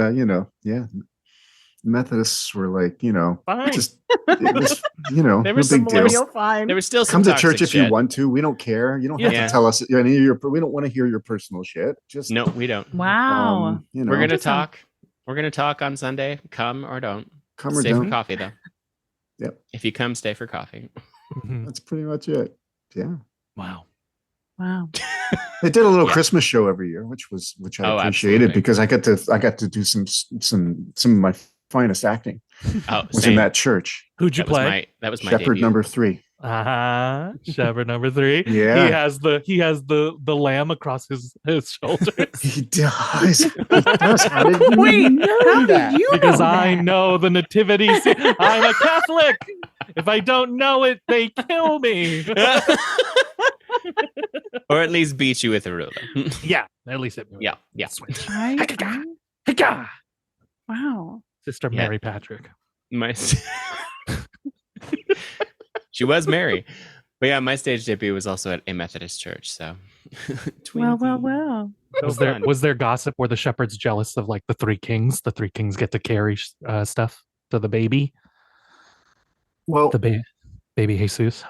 Methodists were like, Fine. just it was, no There was big some deal. Fine. There was still some Come to toxic church if shit. you want to. We don't care. You don't have Yeah. to tell us any of your. We don't want to hear your personal shit. Just No, we don't. Wow. We're gonna Just talk. We're gonna talk on Sunday. Come or don't. come or Stay for don't. coffee though. Yep. If you come, stay for coffee. Mhm. That's pretty much it. Yeah. Wow. Wow. They did a little Yeah. Christmas show every year, which I Oh, appreciated absolutely. because I got to do some of my finest acting Oh, was same. in that church. Who'd you play? That was my Shepherd debut. number 3. Shepherd number 3. Yeah. He has the lamb across his shoulders. He does. He does. How did you Wait, know how that? did you Because know I that? know the nativity scene. I'm a Catholic. If I don't know it, they kill me. Or at least beat you with a ruler. Yeah, at least it. Yeah. Switch. I- Hicka. Wow. Sister Yeah. Mary Patrick. She was Mary. But yeah, my stage debut was also at a Methodist church. So, Well. Was there gossip? Were the shepherds jealous of like the 3 kings? The 3 kings get to carry stuff to the baby. Well, The baby Jesus.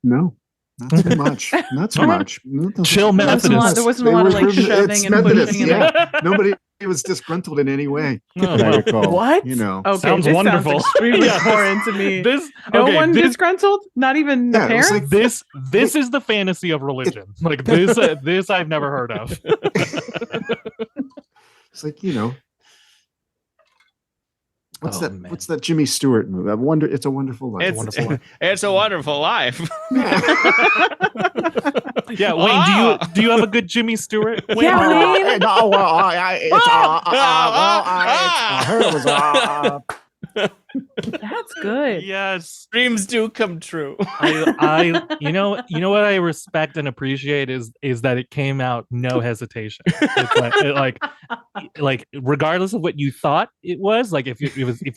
no, not so much. Not so much. Chill There wasn't a lot, Methodist. there wasn't a lot of like shoving It's and Methodist, pushing. yeah. Nobody was disgruntled in any way. Oh, that I well. recall. What? Okay. Sounds this wonderful. Sounds extremely Yeah. foreign to me. This No okay, one this, disgruntled? Not even the Yeah, it was parents? like- this is the fantasy of religion. Like this I've never heard of. It's like what's Oh, that? man. What's that Jimmy Stewart movie? It's a Wonderful Life. Wonderful Life. It's a wonderful life. Yeah, Wayne, do you have a good Jimmy Stewart? Wayne? Yeah, Wayne. No, well, I heard it was. That's good. Yes. Dreams do come true. I you know what I respect and appreciate is that it came out no hesitation. It's like regardless of what you thought it was, like if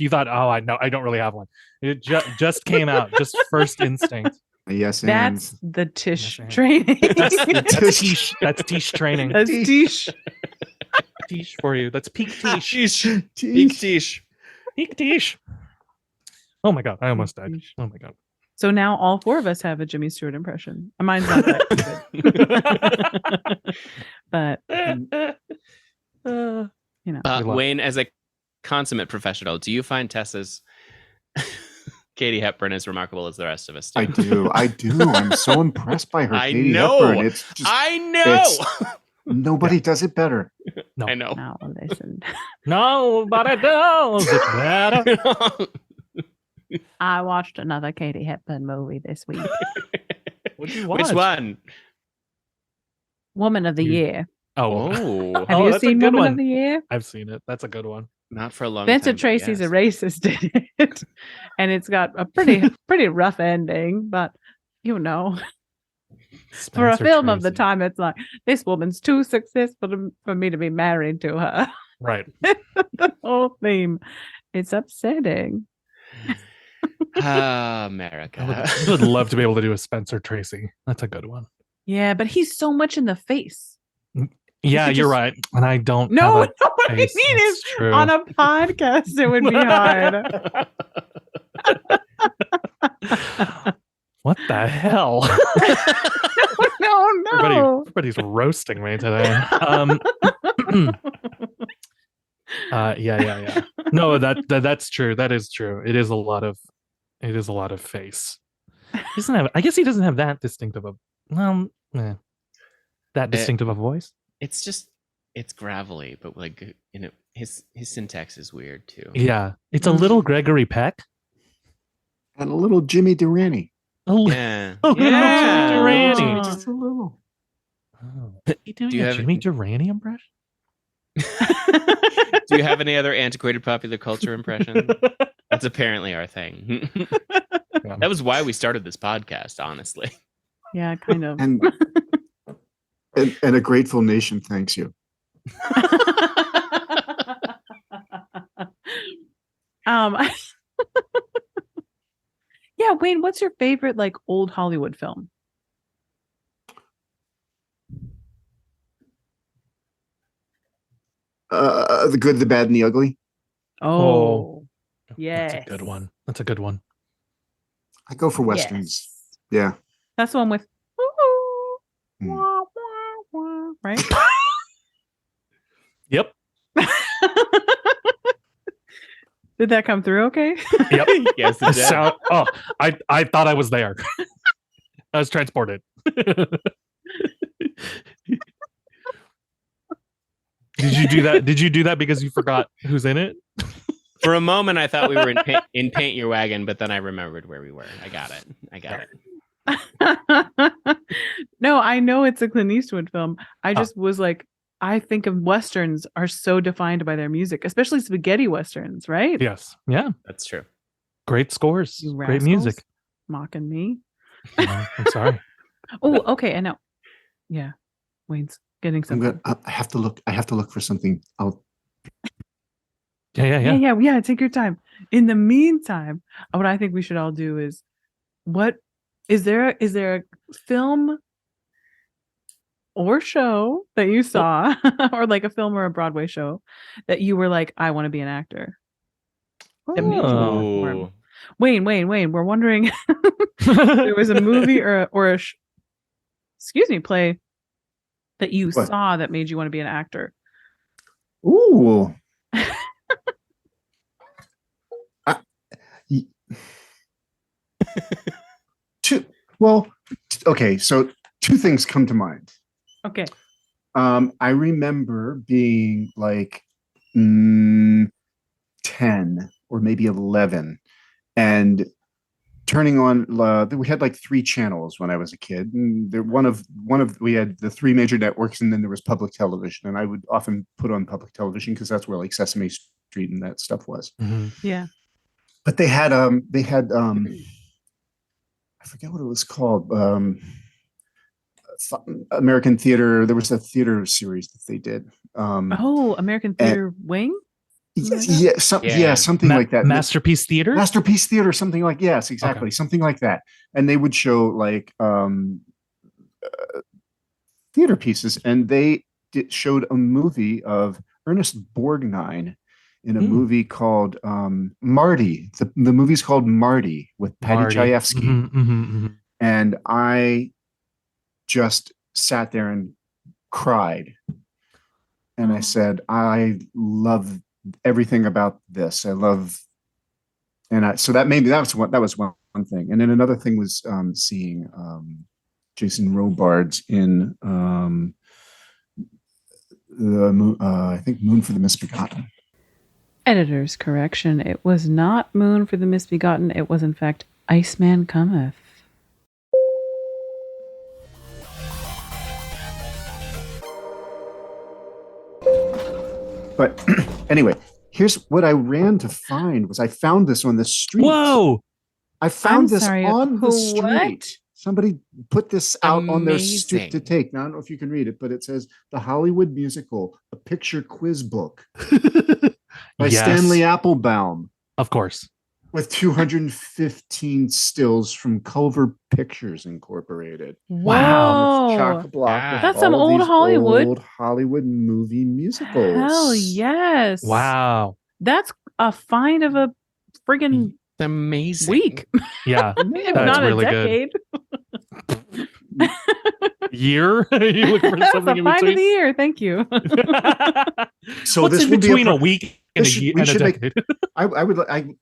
you thought, oh, I don't really have one, it just came out, just first instinct. Yes, That's the Tisch Yes, training. That's Tisch training. That's Tisch. Tisch for you. That's peak Tisch. Peak Tisch. Peak Tisch. Oh my god, I almost died. Oh my god. So now all 4 of us have a Jimmy Stewart impression. Mine's not that good. But Wayne, as a consummate professional, do you find Tessa's Katie Hepburn as remarkable as the rest of us do? I do. I'm so impressed by her. I Katie know. Hepburn. It's just I know. nobody does it better. No. I know. now listen. No, but I don't. Is it better? I watched another Katie Hepburn movie this week. What'd you watch? Which one? Woman of the Year. Oh, Have you that's a seen good Woman one. of the Year? I've seen it. That's a good one. not for a long Vincent time. but Tracy's yes. a racist in it, and it's got a pretty rough ending. But for a Spencer film of the Tracy. time, it's like this woman's too successful for me to be married to her. Right. The whole theme, it's upsetting. America. I would love to be able to do a Spencer Tracy. That's a good one. Yeah, but he's so much in the face. Yeah, could you're just- right. And I don't No, have a what I face. mean That's is true. on a podcast it would be hard. What the hell? No. Everybody's roasting me today. Yeah. No, that's true. That is true. It is a lot of face. He doesn't have. I guess he doesn't have that distinctive of that distinctive a voice. It's gravelly, but like his syntax is weird too. Yeah, it's a little Gregory Peck. And a little Jimmy Durante. A little Yeah. Jimmy Durante. Just a little. Oh. You doing Do you a have- Jimmy Durante impression? Do you have any other antiquated popular culture impression? That's apparently our thing. That was why we started this podcast, honestly. Yeah, kind of. And a grateful nation thanks you. Yeah, Wayne, what's your favorite like old Hollywood film? The Good, the Bad, and the Ugly. Oh, yes. That's a good one. That's a good one. I go for westerns. Yes. Yeah. That's the one with Hmm. wah, wah, wah, right? Yep. Did that come through okay? Yep. Yes, it did. I thought I was there. I was transported. Did you do that? Did you do that because you forgot who's in it? For a moment, I thought we were in Paint Your Wagon, but then I remembered where we were. I got it. No, I know it's a Clint Eastwood film. I just was like, I think of westerns are so defined by their music, especially spaghetti westerns, right? Yes. Yeah. That's true. Great scores. You Great rascals. music. Mocking me. No, I'm sorry. Oh, okay. And now, yeah, Wayne's getting I'm something. gonna. I have to look. I have to look for something. Yeah. Take your time. In the meantime, what I think we should all do is, what is there a film or show that you saw, or like a film or a Broadway show that you were like, I want to be an actor? That made you want to perform? Ooh. Wayne, we're wondering there was a movie or a play that you What? saw that made you want to be an actor. Ooh. Okay. So two things come to mind. Okay. I remember being like 10 or maybe 11 and turning on we had like 3 channels when I was a kid, and we had the 3 major networks, and then there was public television, and I would often put on public television because that's where like Sesame Street and that stuff was. Yeah. But they had I forget what it was called, American Theater. There was a theater series that they did. American Theater Wing? Something like that. Masterpiece Theater? Masterpiece Theater, something like, yes, exactly. Okay. Something like that. And they would show like theater pieces, and they showed a movie of Ernest Borgnine in a movie called Marty. The movie's called Marty with Patty Chayefsky. And I just sat there and cried. And I said, I love everything about this. So that was one thing. And then another thing was seeing Jason Robards in I think Moon for the Misbegotten. Editor's correction. It was not Moon for the Misbegotten. It was, in fact, Iceman Cometh. But anyway, here's what I ran to find was I found this on the street. Whoa! I found this sorry, on the street. what? Somebody put this out on their Amazing. street to take. Now, I don't know if you can read it, but it says The Hollywood Musical, a picture quiz book by Yes. Stanley Applebaum Of course. with 215 stills from Culver Pictures Incorporated. Wow. Chock block with That's all some of old these Hollywood. old Hollywood movie musicals. Hell yes. Wow. That's a find of a friggin' It's amazing. week, Yeah. if That's not really a good. decade. Year? You look for That's something a in find of the between? year. Thank you. So What's this in will be between a a week and this a should- year we and a should make- decade?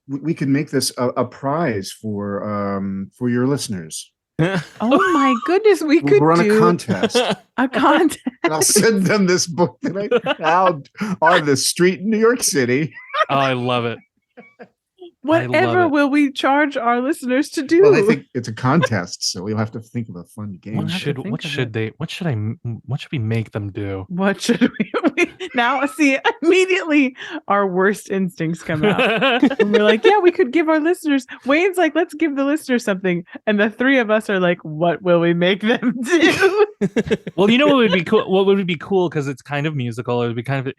we could make this a prize for your listeners. Oh my goodness, we could We'll run do a contest. a contest. And I'll send them this book that I found on the street in New York City. Oh, I love it. Whatever it. will we charge our listeners to do? Well, I think it's a contest, so we'll have to think of a fun game. We'll have to think What of should it. they? What should we make them do? What should we now see? Immediately, our worst instincts come out. And we're like, yeah, we could give our listeners. Wayne's like, let's give the listeners something, and the three of us are like, what will we make them do? Well, you know what would be cool? What would be cool because it's kind of musical. It would be kind of.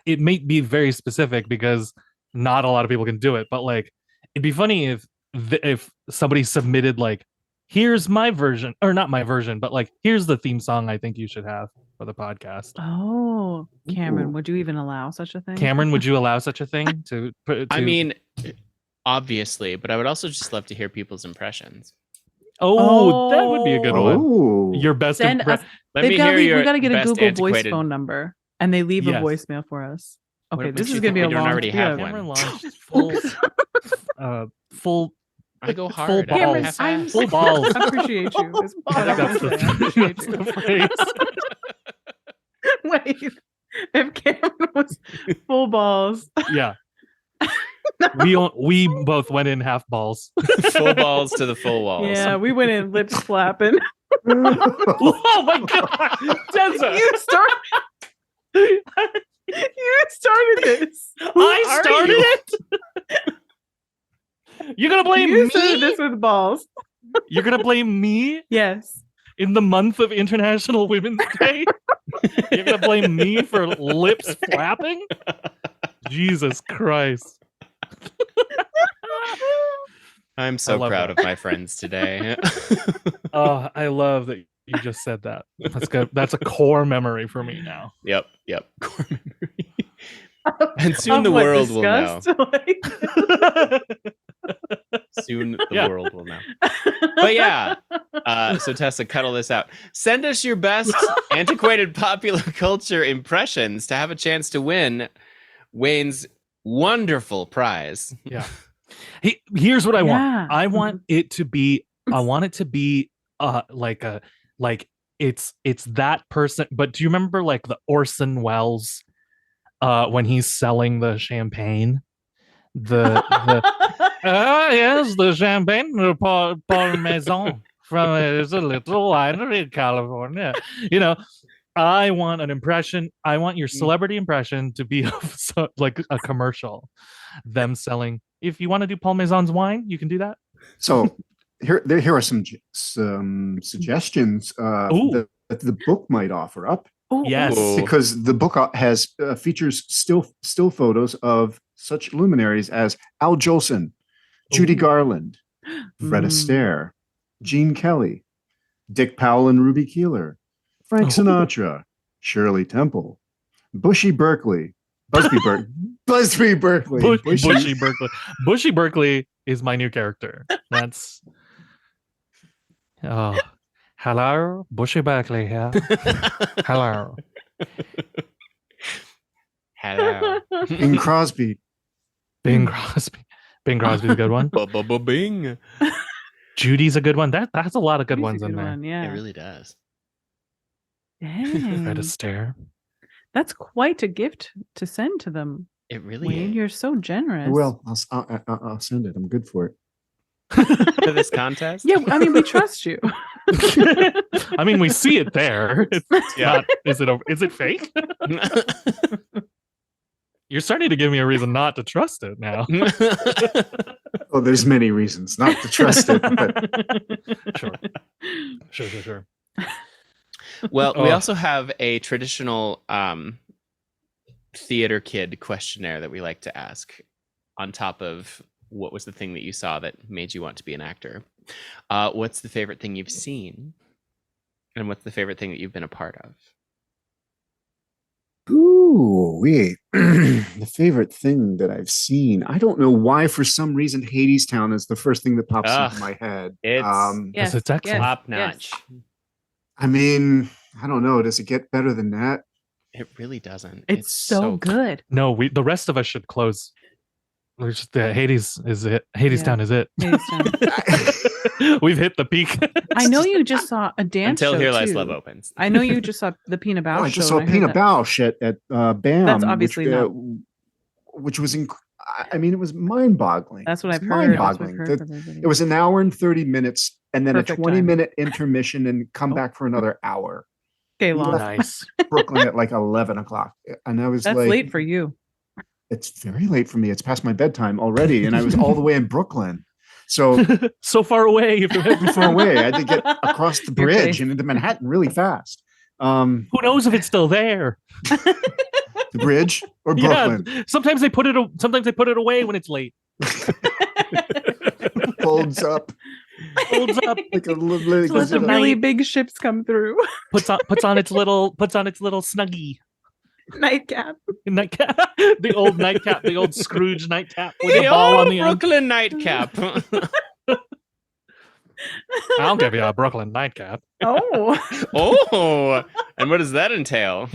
It may be very specific because not a lot of people can do it. But like, it'd be funny if somebody submitted like, here's my version, or not my version, but like, here's the theme song I think you should have for the podcast. Oh, Cameron, Ooh. would you even allow such a thing? Cameron, would you allow such a thing to I mean, obviously, but I would also just love to hear people's impressions. Oh, that would be a good one. Oh, Your best Send us. Let They've me got hear to. your We got to get a best Google Voice antiquated- phone number, and they leave Yes. a voicemail for us. Okay, What this makes is you gonna be a think we don't long. already have yeah. one? Cameron launched full I go full hard. I go Cameron, half-assed. I'm full balls. appreciate you. Is what I I think that's wanna say. I appreciate that's you. the phrase. Wait, if Cameron was full balls, Yeah. We both went in half balls. Full balls to the full walls. yeah, we went in lips flapping. Oh my god, Tessa! You started. You started this. Who I are started you? it. You're gonna blame You me? started this with balls. You're gonna blame me Yes. in the month of International Women's Day? You're gonna blame me for lips flapping? Jesus Christ. I'm so love proud that. of my friends today. Oh, I love that you just said that. That's good. That's a core memory for me now. Yep. Core memory. And soon Of the what, world will know. disgust? Like- Soon the Yeah. world will know. But yeah. So Tessa, cuddle this out. Send us your best antiquated popular culture impressions to have a chance to win Wayne's wonderful prize. Yeah. Here's what I want. Yeah. I want it to be like it's that person. But do you remember like the Orson Welles when he's selling the champagne? The yes, the champagne Parmesan from it's a little winery in California. You know, I want an impression. I want your celebrity impression to be of like a commercial. Them selling. If you want to do Parmesan's wine, you can do that. So here are some suggestions Ooh. that the book might offer up, Oh, Yes. Ooh. because the book has features still photos of such luminaries as Al Jolson, Judy Ooh. Garland, Fred Mm. Astaire, Gene Kelly, Dick Powell and Ruby Keeler, Frank Oh. Sinatra, Shirley Temple, Busby Berkeley. Busby Berkeley. Bushy Berkeley. Bushy Berkeley is my new character. That's hello, Bushy Berkeley here. Hello. Hello. Bing Crosby. Bing Crosby. Bing Crosby's a good one. Bing. Judy's a good one. That's a lot of good He's a ones in good there. one, yeah. It really does. Fred Dang. Astaire. That's quite a gift to send to them. It really Wayne, is. you're so generous. Well, I'll send it. I'm good for it. For this contest? Yeah, I mean, we trust you. I mean, we see it there. It's Yeah. not. Is it fake? You're starting to give me a reason not to trust it now. Oh, there's many reasons not to trust it, but Sure. Well, we Oh. also have a traditional theater kid questionnaire that we like to ask on top of what was the thing that you saw that made you want to be an actor. What's the favorite thing you've seen? And what's the favorite thing that you've been a part of? ooh, wait. The favorite thing that I've seen. I don't know why, for some reason, Hadestown is the first thing that pops Ugh, into my head. it's- Yes, It's excellent. Top yes. notch. I mean, I don't know. Does it get better than that? It really doesn't. It's so good. No, the rest of us should close. We're just, Hades is it. Hadestown is it. Hadestown. We've hit the peak. I know you just saw a dance Until show Here Lies too. Love opens. I know you just saw the Pina Bausch Oh, I show. just saw and I heard Pina that. Bausch at BAM. That's obviously which, not- which was I mean, it was mind-boggling. That's what It I've was heard. That's what I've Mind-boggling. heard The- from everybody. It was an hour and 30 minutes, and then Perfect a time. 20-minute intermission, and come Oh. back for another hour. Okay, long. Nice. Brooklyn at like 11 o'clock, and I was That's like, late for you. It's very late for me. It's past my bedtime already, and I was all the way in Brooklyn, so So far away. far away. I had to get across the Your bridge face. and into Manhattan really fast. Who knows if it's still there? The bridge or Yeah. Brooklyn Sometimes they put it away when it's late. folds up Folds up, like a little. Just let the Listen, really night. big ships come through. puts on its little snuggie Nightcap. nightcap. The old nightcap, the old Scrooge nightcap with The the ball on old the end. Brooklyn nightcap. I'll give you a Brooklyn nightcap. Oh. Oh, and what does that entail?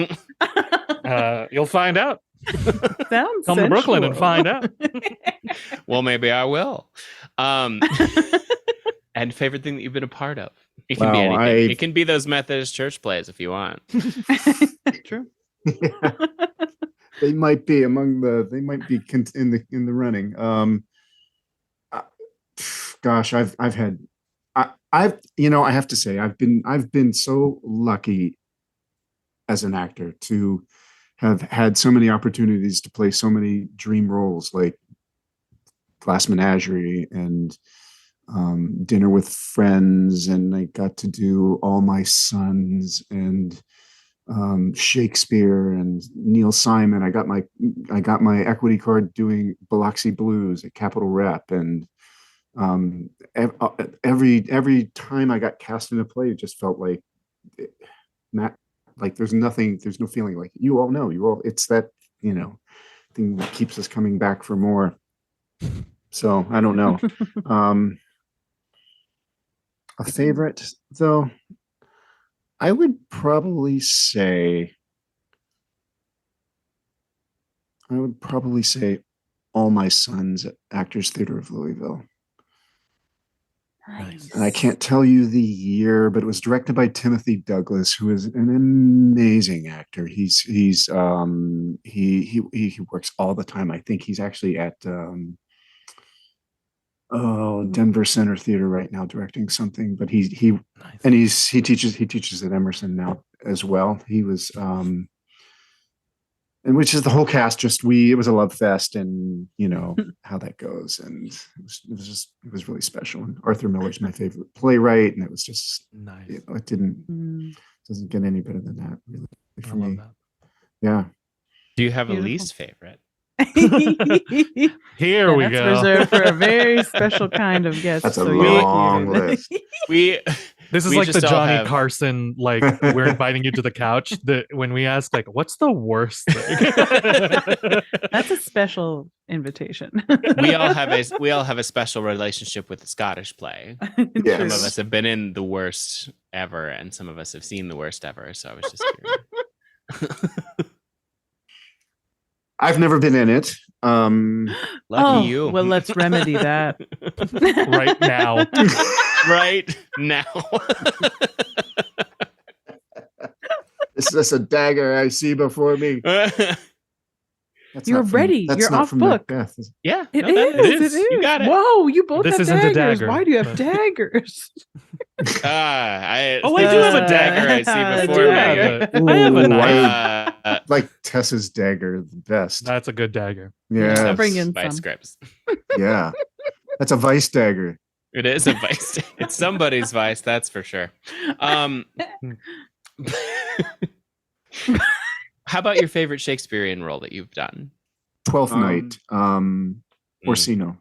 You'll find out. Sounds Come to Brooklyn and sensual. find out. Well, maybe I will. And favorite thing that you've been a part of? It can be Wow, anything. It can be those Methodist church plays if you want. True. They might be among the. They might be in the running. Gosh, I've had. I've I have to say I've been so lucky as an actor to have had so many opportunities to play so many dream roles like Glass Menagerie and Dinner with Friends, and I got to do All My Sons and Shakespeare and Neil Simon. I got my equity card doing Biloxi Blues at Capitol Rep, and every time I got cast in a play, it just felt like not like there's no feeling like it's that thing that keeps us coming back for more. So I don't know. A favorite though, I would probably say All My Sons at Actors Theater of Louisville. Nice. And I can't tell you the year, but it was directed by Timothy Douglas, who is an amazing actor. He works all the time. I think he's actually at Denver Center Theater right now directing something, but he teaches at Emerson now as well. He was and which is the whole cast. It was a love fest, and how that goes, and it was really special. And Arthur Miller's my favorite playwright, and it was just Nice. it doesn't get any better than that, really, I for love me. that. Yeah. Do you have Beautiful. a least favorite? Here we That's go. reserved for a very special kind of guest. That's a you're long muted. list. We This is We like the just all Johnny have- Carson, like we're inviting you to the couch. When we ask, like, what's the worst thing? That's a special invitation. we all have a special relationship with the Scottish play. Yes. Some of us have been in the worst ever, and some of us have seen the worst ever. So I was just curious. I've never been in it. Lucky you. Well, let's remedy that. Right now. right now. Is this a dagger I see before me? That's You're not from- ready. That's You're not off from book. Macbeth. is it? Yeah, It no, that is. It is. You got it. Whoa, you both This have isn't a daggers. dagger. Why do you have But- daggers? Oh, I do have a dagger. I see I before do me. have it. Ooh, I have a I- knife. Like Tessa's dagger, the best. That's a good dagger. Yeah, I'll bring in Vice some. grips. yeah. That's a vice dagger. It is a vice. It's somebody's vice, that's for sure. How about your favorite Shakespearean role that you've done? Twelfth Night. Mm. Orsino.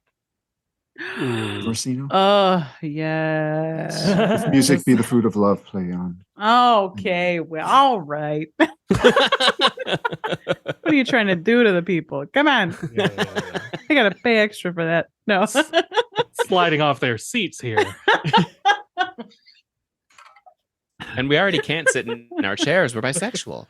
Orsino. Oh, yes. If music be the fruit of love, play on. Okay, well, all right. What are you trying to do to the people? Come on. Yeah. I gotta pay extra for that. No. Sliding off their seats here. And we already can't sit in our chairs. We're bisexual.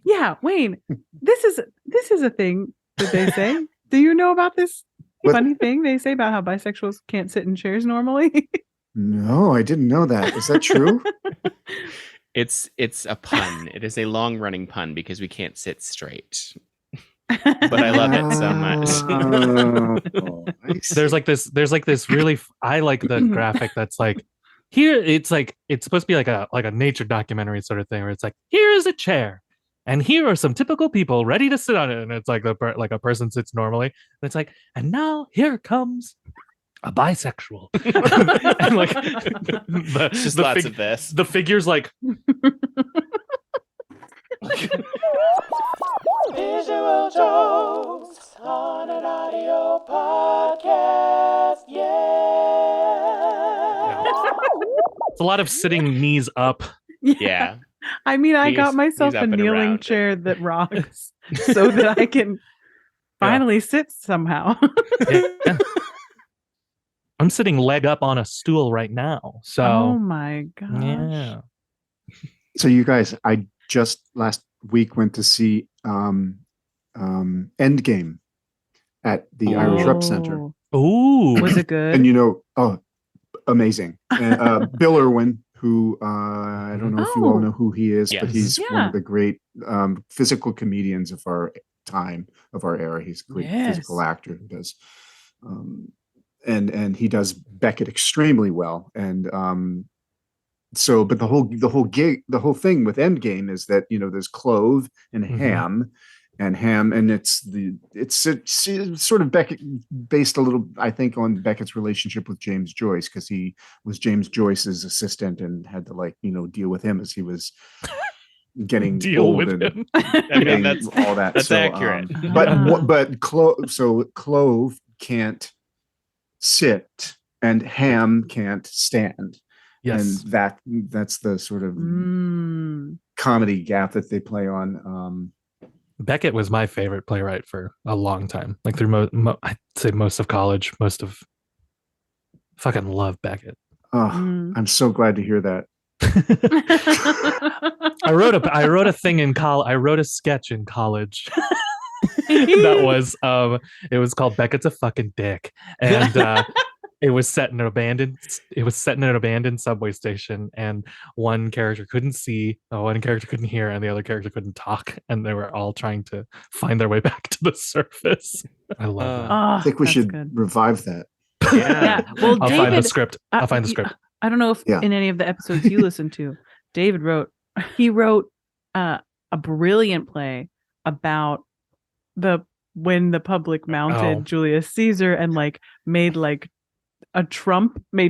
Yeah, Wayne. This is a thing that they say. Do you know about this What? funny thing they say about how bisexuals can't sit in chairs normally? No, I didn't know that. Is that true? It's a pun. It is a long running pun because we can't sit straight. But I love it so much. Oh, I see. There's like this really I like the graphic that's like here it's supposed to be like a nature documentary sort of thing where it's like here is a chair and here are some typical people ready to sit on it, and it's like like a person sits normally, and it's like, and now here comes a bisexual. And like Just lots of this. the figures like Visual jokes on an audio podcast. Yeah. it's a lot of sitting knees up. Yeah. I mean, I got He's myself up a and kneeling around. chair that rocks so that I can finally sit somehow. Yeah. I'm sitting leg up on a stool right now. So Oh my gosh. yeah. So you guys, I just last week went to see Endgame at the Irish Rep Center. Ooh. Was it good? And amazing. And, Bill Irwin, who I don't know if you all know who he is, but Yes. he's one Yeah. of the great physical comedians of our time, of our era. He's a great physical Yes. actor who does, and he does Beckett extremely well. And so, but the whole thing with Endgame is that there's clove and Mhm. ham. And it's sort of Beckett based a little, I think, on Beckett's relationship with James Joyce, because he was James Joyce's assistant and had to deal with him as he was getting Deal old with and him. getting that's all that. that's So, accurate. But clove can't sit and ham can't stand. Yes. And that's the sort of Mm. comedy gap that they play on. Beckett was my favorite playwright for a long time. Like through I'd say most of college, fucking love Beckett. Oh, Mm. I'm so glad to hear that. I wrote a thing in college. I wrote a sketch in college that was it was called Beckett's a fucking dick, and it was set in an abandoned subway station, and one character couldn't see, one character couldn't hear, and the other character couldn't talk, and they were all trying to find their way back to the surface. I love that. Oh, I think we that's should good. revive that. Yeah. Well, I'll David, find the script. I'll find the script. I don't know if Yeah. in any of the episodes you listened to, David wrote a brilliant play about when the public mounted Oh. Julius Caesar and made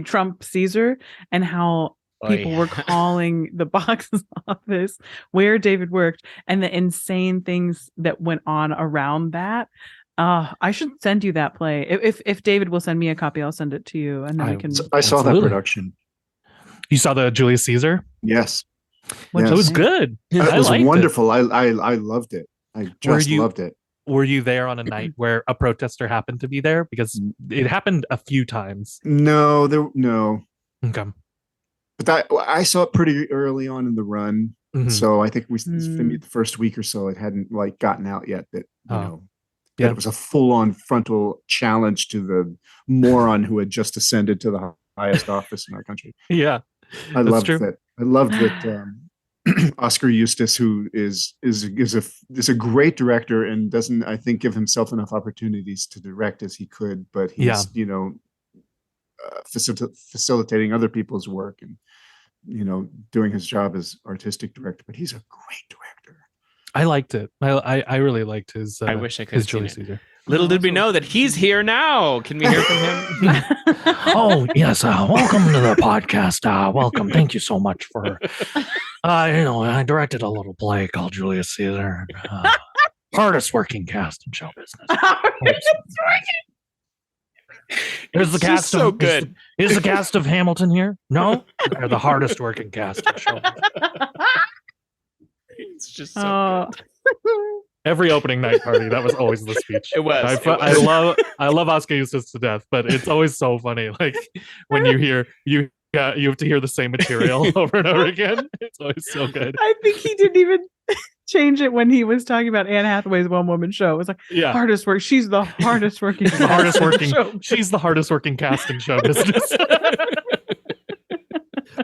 Trump Caesar, and how people were calling the box office where David worked and the insane things that went on around that. I should send you that play. If David will send me a copy, I'll send it to you, and then we can. I saw that Absolutely. production. You saw the Julius Caesar? Yes, What'd It you was think? good. it I was liked it. wonderful. I loved it. I just you- loved it. Were you there on a night where a protester happened to be there? Because it happened a few times. No. Okay. But I saw it pretty early on in the run. Mhm. So I think Mm. maybe the first week or so, it hadn't gotten out yet that Oh. that Yeah. it was a full-on frontal challenge to the moron who had just ascended to the highest office in our country. Yeah. I That's loved true. that. I loved that. Oscar Eustace, who is a great director and doesn't, I think, give himself enough opportunities to direct as he could, but he's facilitating other people's work and doing his job as artistic director. But he's a great director. I liked it. I really liked his. I wish I could his have seen Julius it. Caesar. Little did we know that he's here now. Can we hear from him? Oh yes, welcome to the podcast. Welcome. Thank you so much for. I directed a little play called Julius Caesar. Hardest working cast in show business. Here's the cast. So good. Is the cast of Hamilton here? No, they're the hardest working cast in show business. It's just so good. Every opening night party, that was always the speech. It was. I love Oscar Eustace to death, but it's always so funny. Like when you have to hear the same material over and over again. It's always so good. I think he didn't even change it when he was talking about Anne Hathaway's one woman show. It was like hardest work. She's the hardest working. She's the hardest working. She's the hardest working cast in show business.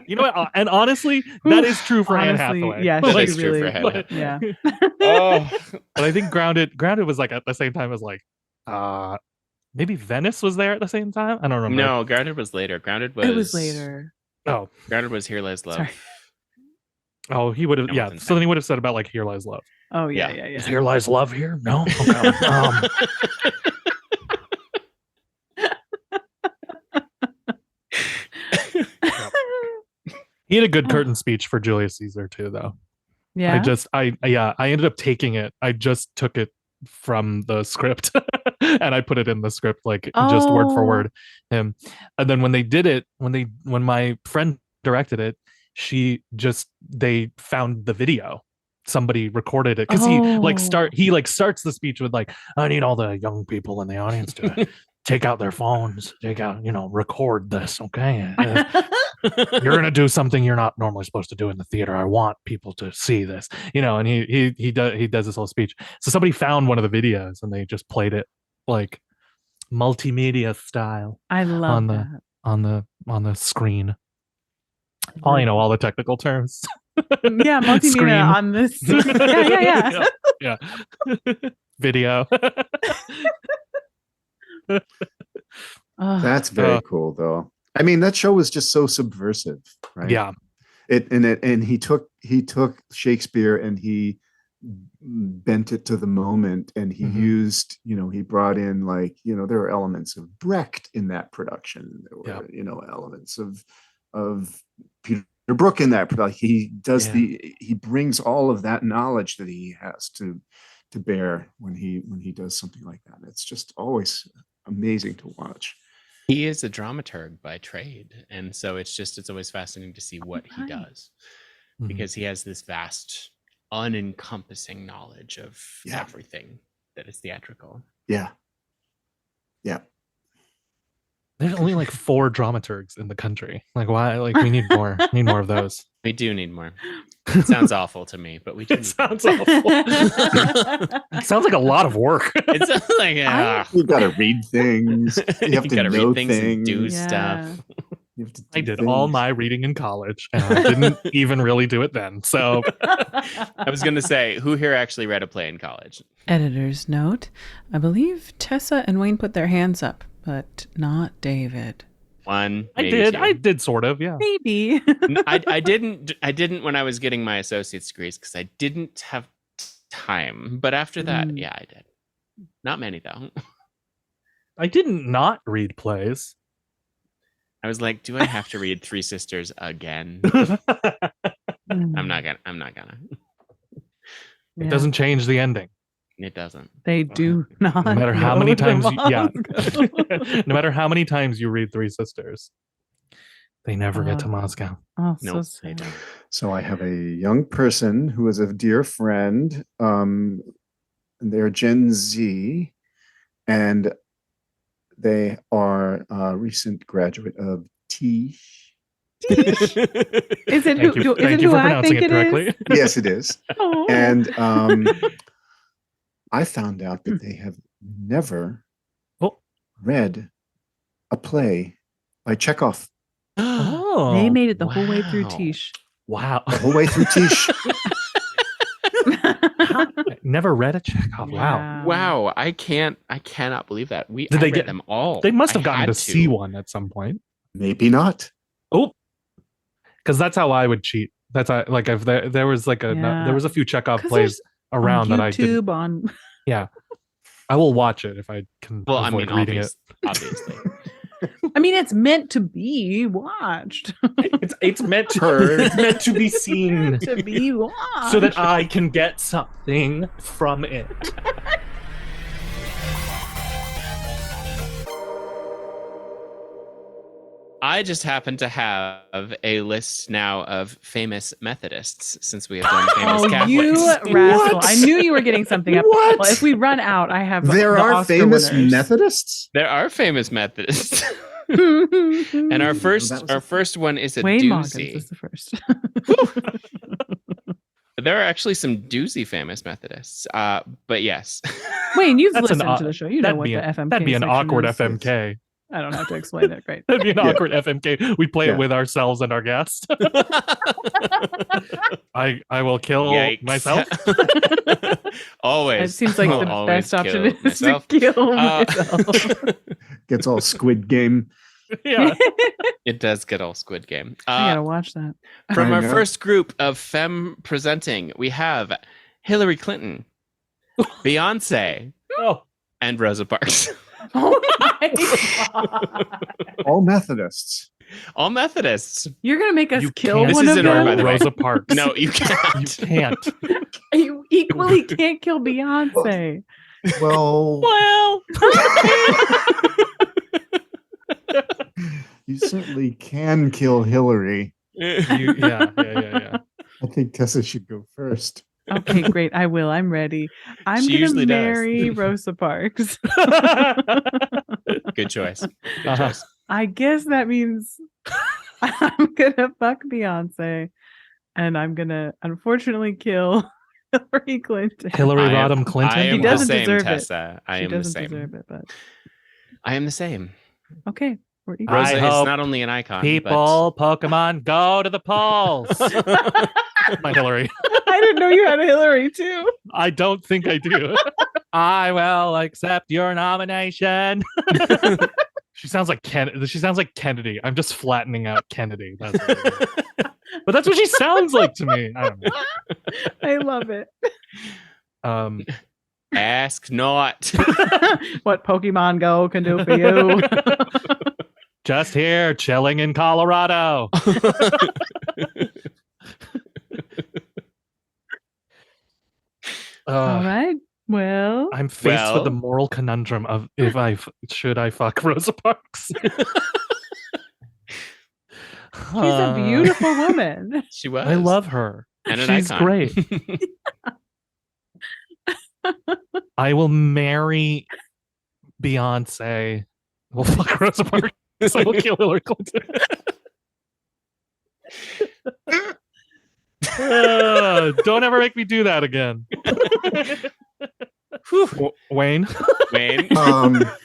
You know what? And honestly, that is true for Anne Hathaway. Yeah, that is true for Anne. Yeah. But I think Grounded was like at the same time as like maybe Venice was there at the same time. I don't remember. No, Grounded was later. It was later. Oh, Grounded was Here Lies Love. Sorry. Oh, he would have. Yeah. So then he would have said about like Here Lies Love. Oh yeah. Is Here Lies Love here? No. Okay. He had a good curtain speech for Julius Caesar too, though. Yeah. I ended up taking it. I just took it from the script and I put it in the script, like just word for word. And then when they did it, when my friend directed it, they found the video. Somebody recorded it because he starts the speech with like, I need all the young people in the audience to take out their phones, record this, okay? You're gonna do something you're not normally supposed to do in the theater. I want people to see this, and he does this whole speech. So somebody found one of the videos and they just played it like multimedia style. I love that. on the screen. All the technical terms. Yeah, multimedia Screen. on this. Yeah. Video. That's very cool, though. I mean, that show was just so subversive, right? Yeah. And he took Shakespeare and he bent it to the moment, and he used, he brought in there were elements of Brecht in that production. There were, elements of Peter Brook in that production. He does he brings all of that knowledge that he has to bear when he does something like that. It's just always amazing to watch. He is a dramaturg by trade, and so it's always fascinating to see what he does, because he has this vast, unencompassing knowledge of everything that is theatrical. Yeah. There's only like 4 dramaturgs in the country. Like, why? Like, we need more. Need more of those. We do need more. It sounds awful to me, but we do. It sounds awful. It sounds like a lot of work. It sounds like you got to read things. You have to know read things and do stuff. I did all my reading in college, and I didn't even really do it then. So I was going to say, who here actually read a play in college? Editor's note: I believe Tessa and Wayne put their hands up, but not David. One. I did. I did sort of. Yeah. Maybe. I didn't when I was getting my associate's degrees because I didn't have time. But after that, yeah, I did. Not many though. I didn't not read plays. I was like, do I have to read Three Sisters again? I'm not gonna. It doesn't change the ending. It doesn't. They do not. No matter how many times no matter how many times you read Three Sisters, they never get to Moscow. Oh, Nope, so they sad. don't. So I have a young person who is a dear friend. And they're Gen Z, and they are a recent graduate of Tisch. Is it Thank you, thank you for pronouncing it correctly. Yes, it is. Oh. And I found out that they have never read a play by Chekhov. Oh, They made it the whole way through Wow. Tisch. Wow. the whole way through Tisch. Never read a Chekhov. Wow. Wow, I cannot believe that. I they read get them all. They must have I gotten had to see one at some point. Maybe not. Oh, because that's how I would cheat. That's like if there was like there was a few Chekhov 'Cause plays around that I did. YouTube on. Yeah, I will watch it if I can. Well, I avoid mean, reading it. obviously. I mean, it's meant to be watched. It's meant to be seen to be watched. so that I can get something from it. I just happen to have a list now of famous Methodists since we have done famous Catholics. You rascal. What? I knew you were getting something up. What? Well, if we run out, I have There the are Oscar famous winners. Methodists? There are famous Methodists. And our That first one is a Wayne Maugans doozy. is the first. There are actually some doozy famous Methodists. But yes. Wayne, you've That's listened to the show. You know that'd what be the FMK That'd be an section awkward is. FMK. I don't have to explain it. Great. That'd be an Yeah. awkward FMK. We play Yeah. it with ourselves and our guests. I will kill Yikes. myself. Always. It seems like I'll the always best option kill is to myself. kill Uh, myself. Gets all Squid Game. Yeah. It does get all Squid Game. I gotta watch that. From I our know. first group of femme presenting, we have Hillary Clinton, Beyonce, Oh, and Rosa Parks. Oh my god! All Methodists. All Methodists. You're gonna make us You kill can't This one is of in order, them? by the way. Rosa Parks. No, you You can't. can't. You equally can't kill Beyonce. Well, Well, you certainly can kill Hillary. Yeah. I think Tessa should go first. okay, great. I will. I'm ready. I'm She gonna usually does. marry Rosa Parks. Good choice. Good Uh-huh. choice. I guess that means I'm gonna fuck Beyonce, and I'm gonna unfortunately kill Hillary Clinton. Hillary I am- Rodham Clinton. I am He the doesn't same, deserve it. Tessa. I She am the doesn't same. deserve it, but I am the same. okay, we're equal. I Rosa is hope not only an icon, People, Pokemon, go to the polls. but My Hillary. I didn't know you had a Hillary too. I don't think I do. I will accept your nomination. She sounds like Kennedy. I'm just flattening out Kennedy. That's what it is. But that's what she sounds like to me. I don't know. I love it. ask not. What Pokemon Go can do for you. Just here, chilling in Colorado. All right. Well, I'm faced with the Well. moral conundrum of should I fuck Rosa Parks? she's a beautiful woman. She was. I love her. And an She's icon. great. I will marry Beyonce. We'll fuck Rosa Parks. I will kill Hillary Clinton. Don't ever make me do that again. Wayne. Wayne. I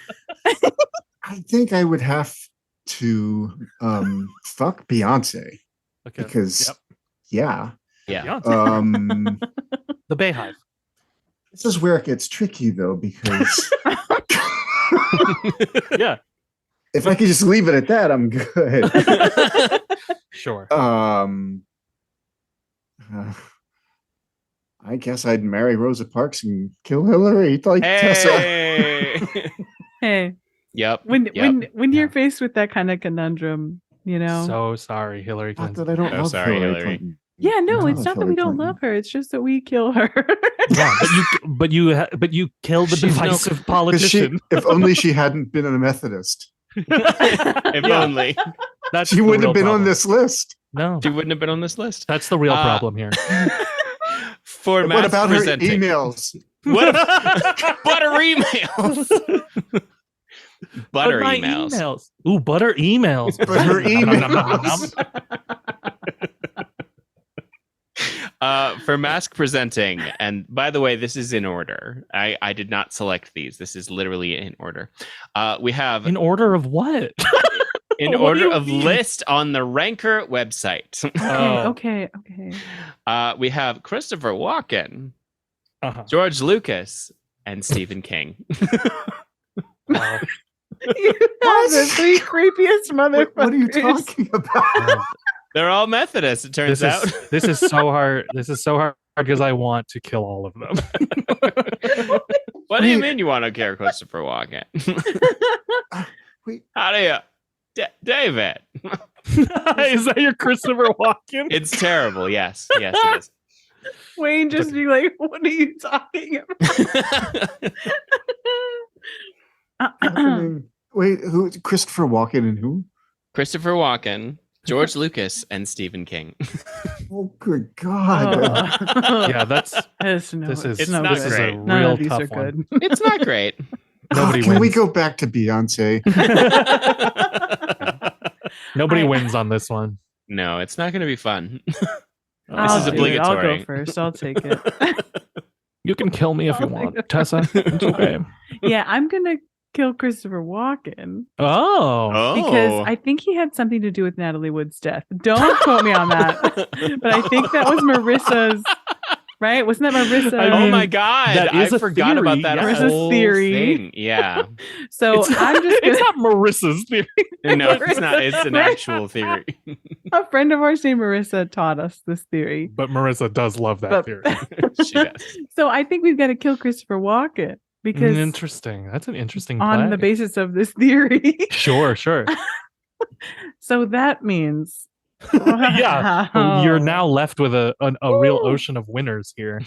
think I would have to fuck Beyonce Okay. because Yep. yeah. Yeah. Beyonce. Um The Bayhive. this is where it gets tricky though, because Yeah, if I could just leave it at that, I'm good. sure. I guess I'd marry Rosa Parks and kill Hillary like Tessa. Hey. Hey, Yep. when Yep. you're Yeah. faced with that kind of conundrum, you know. So sorry, Hillary Not Clinton. that I don't Oh, love sorry, Hillary Hillary. Clinton. yeah, no, No, it's not that Hillary we don't Clinton. love her. It's just that we kill her. Yeah, but you killed the She's no- divisive 'Cause politician. if only she hadn't been a Methodist, If Yeah. only. That's she the wouldn't real have been on problem. this list. No, She wouldn't have been on this list. that's the real Uh, problem here. For What mass about her presenting. emails? What butter emails? Butter But my emails. Ooh, butter emails. But her For mask presenting, and by the way, this is in order. I did not select these. This is literally in order. We have In order of what? In What do order you of mean? list on the Ranker website. Oh. Okay. We have Christopher Walken, Uh-huh. George Lucas, and Stephen King. Wow. You have the three creepiest motherfuckers. What are you talking about? They're all Methodists, it turns out. This is so hard. This is so hard because I want to kill all of them. What do you mean you want to kill Christopher Walken? Wait. How do you? David. Is that your Christopher Walken? It's terrible. Yes, it is. Wayne just be like, what are you talking about? Wait, who? Christopher Walken and who? Christopher Walken, George Lucas, and Stephen King. Oh, good God! Yeah, this It's is not this is a great. None real of these tough are one. good. It's not great. Nobody Can we wins. go back to Beyonce? Nobody wins on this one. No, it's not going to be fun. I'll is do it. obligatory. I'll go first. I'll take it. You can kill me if you want, Tessa. It's okay. Yeah, I'm gonna kill Christopher Walken Oh. because I think he had something to do with Natalie Wood's death. Don't quote me on that, but I think that was Marissa's. Right? Wasn't that Marissa? I Oh mean, my God. that is I a forgot about theory, that yes. Marissa's whole theory. thing. Yeah. So It's I'm just it's gonna, not Marissa's theory. No, it's not. It's an Right. actual theory. a friend of ours named Marissa taught us this theory. But Marissa does love that But- theory. She does. So I think we've got to kill Christopher Walken because Interesting. That's an interesting on play. the basis of this theory. Sure. So that means Yeah. Wow. You're now left with a real ocean of winners here.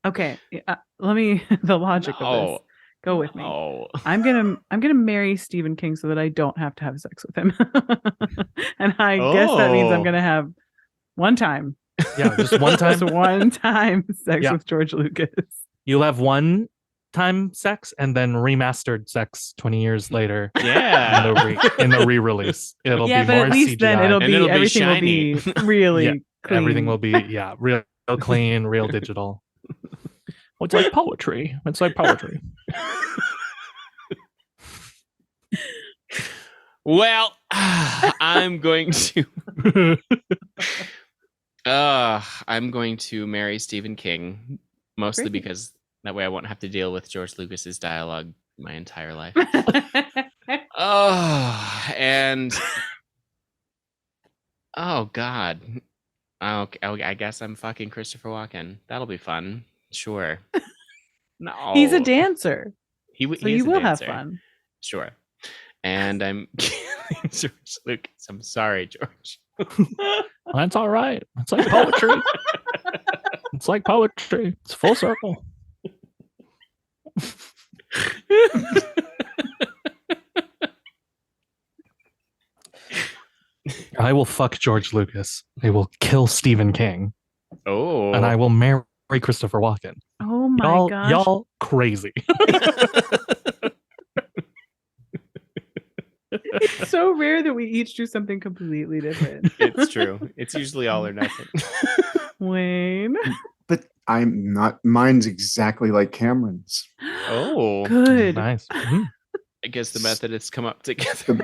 Okay. Let me the logic of this. No. Go with me. Oh. I'm gonna marry Stephen King so that I don't have to have sex with him. And I guess that means I'm Oh. gonna have one time. Yeah, just one Just time. one time sex Yeah. with George Lucas. You'll have one time sex and then remastered sex 20 years later Yeah. in the re-release. It'll Yeah, be but more at least CGI. then And it'll be everything will be really Yeah, clean. Everything will be real clean, real digital. Well, it's like poetry. It's like poetry. Well, I'm going to marry Stephen King, mostly Great. because that way I won't have to deal with George Lucas's dialogue my entire life. And oh God. Okay, I guess I'm fucking Christopher Walken. That'll be fun. Sure. No. He's a dancer, He so is you a will have dancer. fun. Sure. And I'm killing George Lucas. I'm sorry, George. That's all right. It's like poetry. It's like poetry. It's full circle. I will fuck George Lucas. I will kill Stephen King. Oh. And I will marry Christopher Walken. Oh my gosh. Y'all crazy. It's so rare that we each do something completely different. It's true. It's usually all or nothing. Wayne. But I'm not. Mine's exactly like Cameron's. Oh. Good. Nice. Mhm. I guess the Methodists come up together.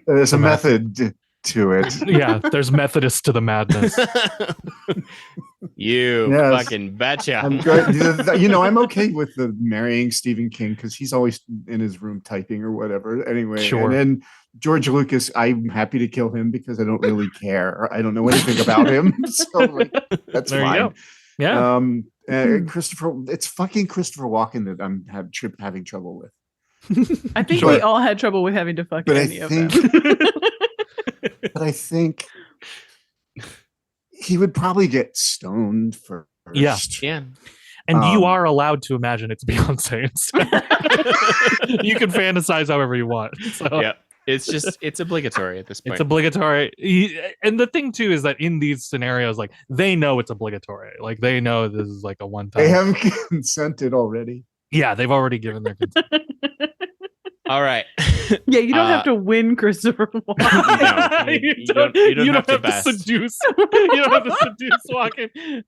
There's a method to it. Yeah, there's Methodist to the madness. You Yes. fucking betcha. I'm good. You know, I'm okay with the marrying Stephen King because he's always in his room typing or whatever. Anyway, Sure. And then George Lucas, I'm happy to kill him because I don't really care. I don't know anything about him, so like, that's There you fine. go. Yeah. Christopher, it's fucking Christopher Walken that I'm having trouble with. I think Sure. we all had trouble with having to fuck But I any of think, them. but I think he would probably get stoned first. Yeah. Yeah. And you Um, are allowed to imagine it's Beyonce instead. You can fantasize however you want. So Yeah. It's obligatory at this point. it's obligatory. And the thing too is that in these scenarios, like they know it's obligatory. Like they know this is like a one time. They haven't consented already. Yeah, they've already given their consent. All right. Yeah, you don't have to win Christopher Walken. No, you don't have to best. seduce. You don't have to seduce Walken.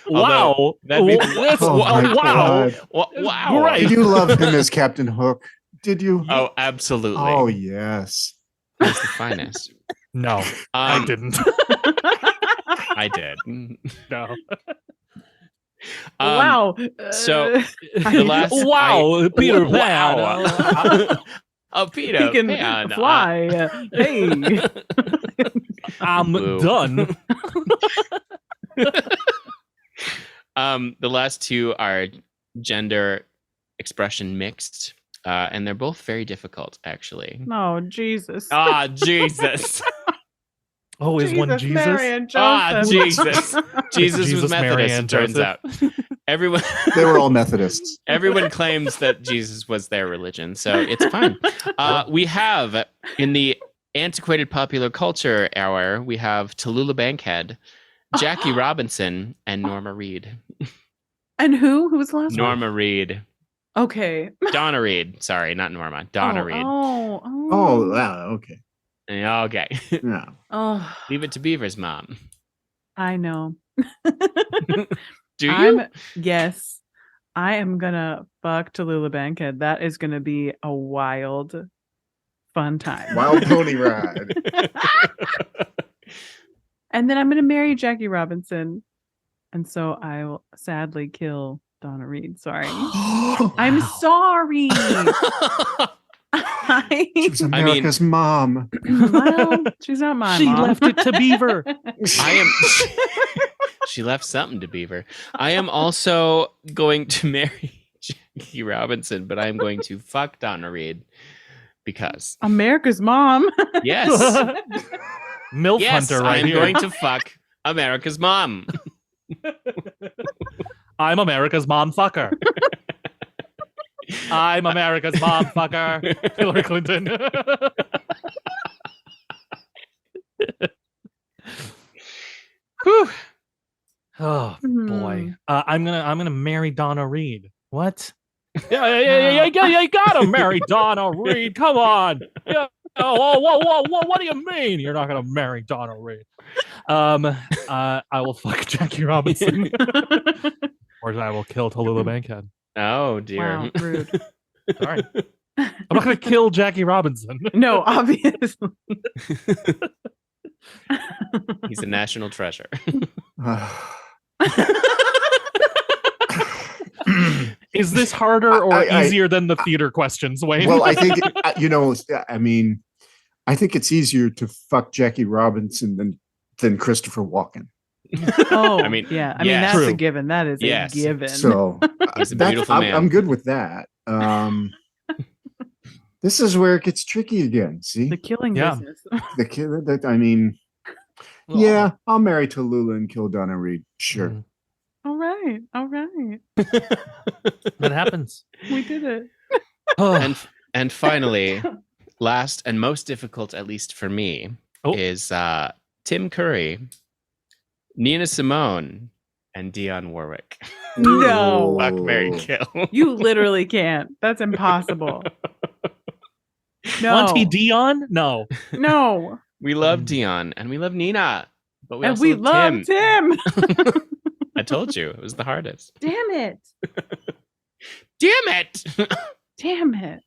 Wow, that'd be that's Oh my wow. God. wow. Great. Did you love him as Captain Hook? Did you? Oh, absolutely. Oh, yes. He's the finest. No, I didn't. I did. No. Wow. So the last Wow, Peter Pan. Wow. Oh, Peter he can Pan. fly. Hey. I'm Boo. done. The last two are gender expression mixed, and they're both very difficult, actually. Oh, Jesus. Ah, Jesus. Oh, is one Jesus? Mary and Ah, Joseph. Jesus. Jesus was Mary, Methodist, and it turns out. Everyone They were all Methodists. everyone claims that Jesus was their religion, so it's fine. We have, in the antiquated popular culture hour, we have Tallulah Bankhead, Jackie Robinson, and Norma Reed. And who? Who was the last one? Norma Reed. Okay. Donna Reed. Sorry, not Norma. Donna Reed. Oh, wow. Okay. Okay. Yeah. Oh, Leave it to Beaver's mom. I know. Do you? Yes. I am gonna fuck Tallulah Bankhead. That is gonna be a wild, fun time. Wild pony ride. And then I'm gonna marry Jackie Robinson. And so I will sadly kill Donna Reed. Sorry. I'm sorry. She's America's mom. Well, she's not my She mom. left it to Beaver. She left something to Beaver. I am also going to marry Jackie Robinson, but I am going to fuck Donna Reed because America's mom. yes, MILF yes, hunter right I'm here. going to fuck America's mom. I'm America's mom fucker. I'm America's mom fucker. Hillary Clinton. Whew. Oh Hmm. boy. I'm gonna marry Donna Reed. What? Yeah, you gotta marry Donna Reed. Come on. Yeah. What do you mean you're not gonna marry Donna Reed? I will fuck Jackie Robinson. Or I will kill Tallulah Bankhead. Oh dear. Wow, rude. Sorry. I'm not gonna kill Jackie Robinson. No, obviously. He's a national treasure. Is this harder or I- easier than the theater questions, Wayne? Well, I think, I mean, I think it's easier to fuck Jackie Robinson than Christopher Walken. Oh, I mean, yeah. I yes. mean, that's True. a given. That is Yes. a given. So He's a beautiful man. I'm good with that. This is where it gets tricky again. See, The killing Yeah. business. the kid. I mean, yeah, I'll marry Tallulah and kill Donna Reed. Sure. Mhm. All right. All right. That happens. We did it. And finally, last and most difficult, at least for me, is Tim Curry, Nina Simone, and Dionne Warwick. No. Fuck, marry, kill. You literally can't. That's impossible. No. Auntie Dion? No. No. We love Dionne and we love Nina, but we And also we love love Tim. Tim. I told you it was the hardest. Damn it. Damn it! Damn it.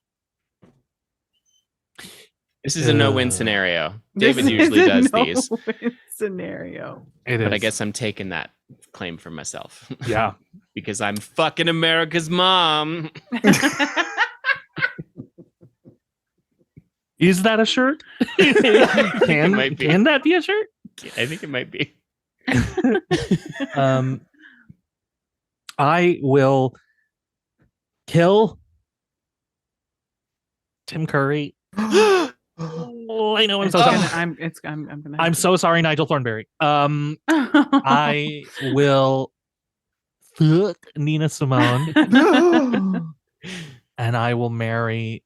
This is a no-win scenario. This David is usually a does these, no-win scenario. It is. but I guess I'm taking that claim for myself Yeah. because I'm fucking America's mom. Is that a shirt? It might be. Can that be a shirt? I think it might be. I will kill Tim Curry. Oh, I know. I'm so sorry. I'm gonna I'm so sorry, Nigel Thornberry. I will fuck Nina Simone, and I will marry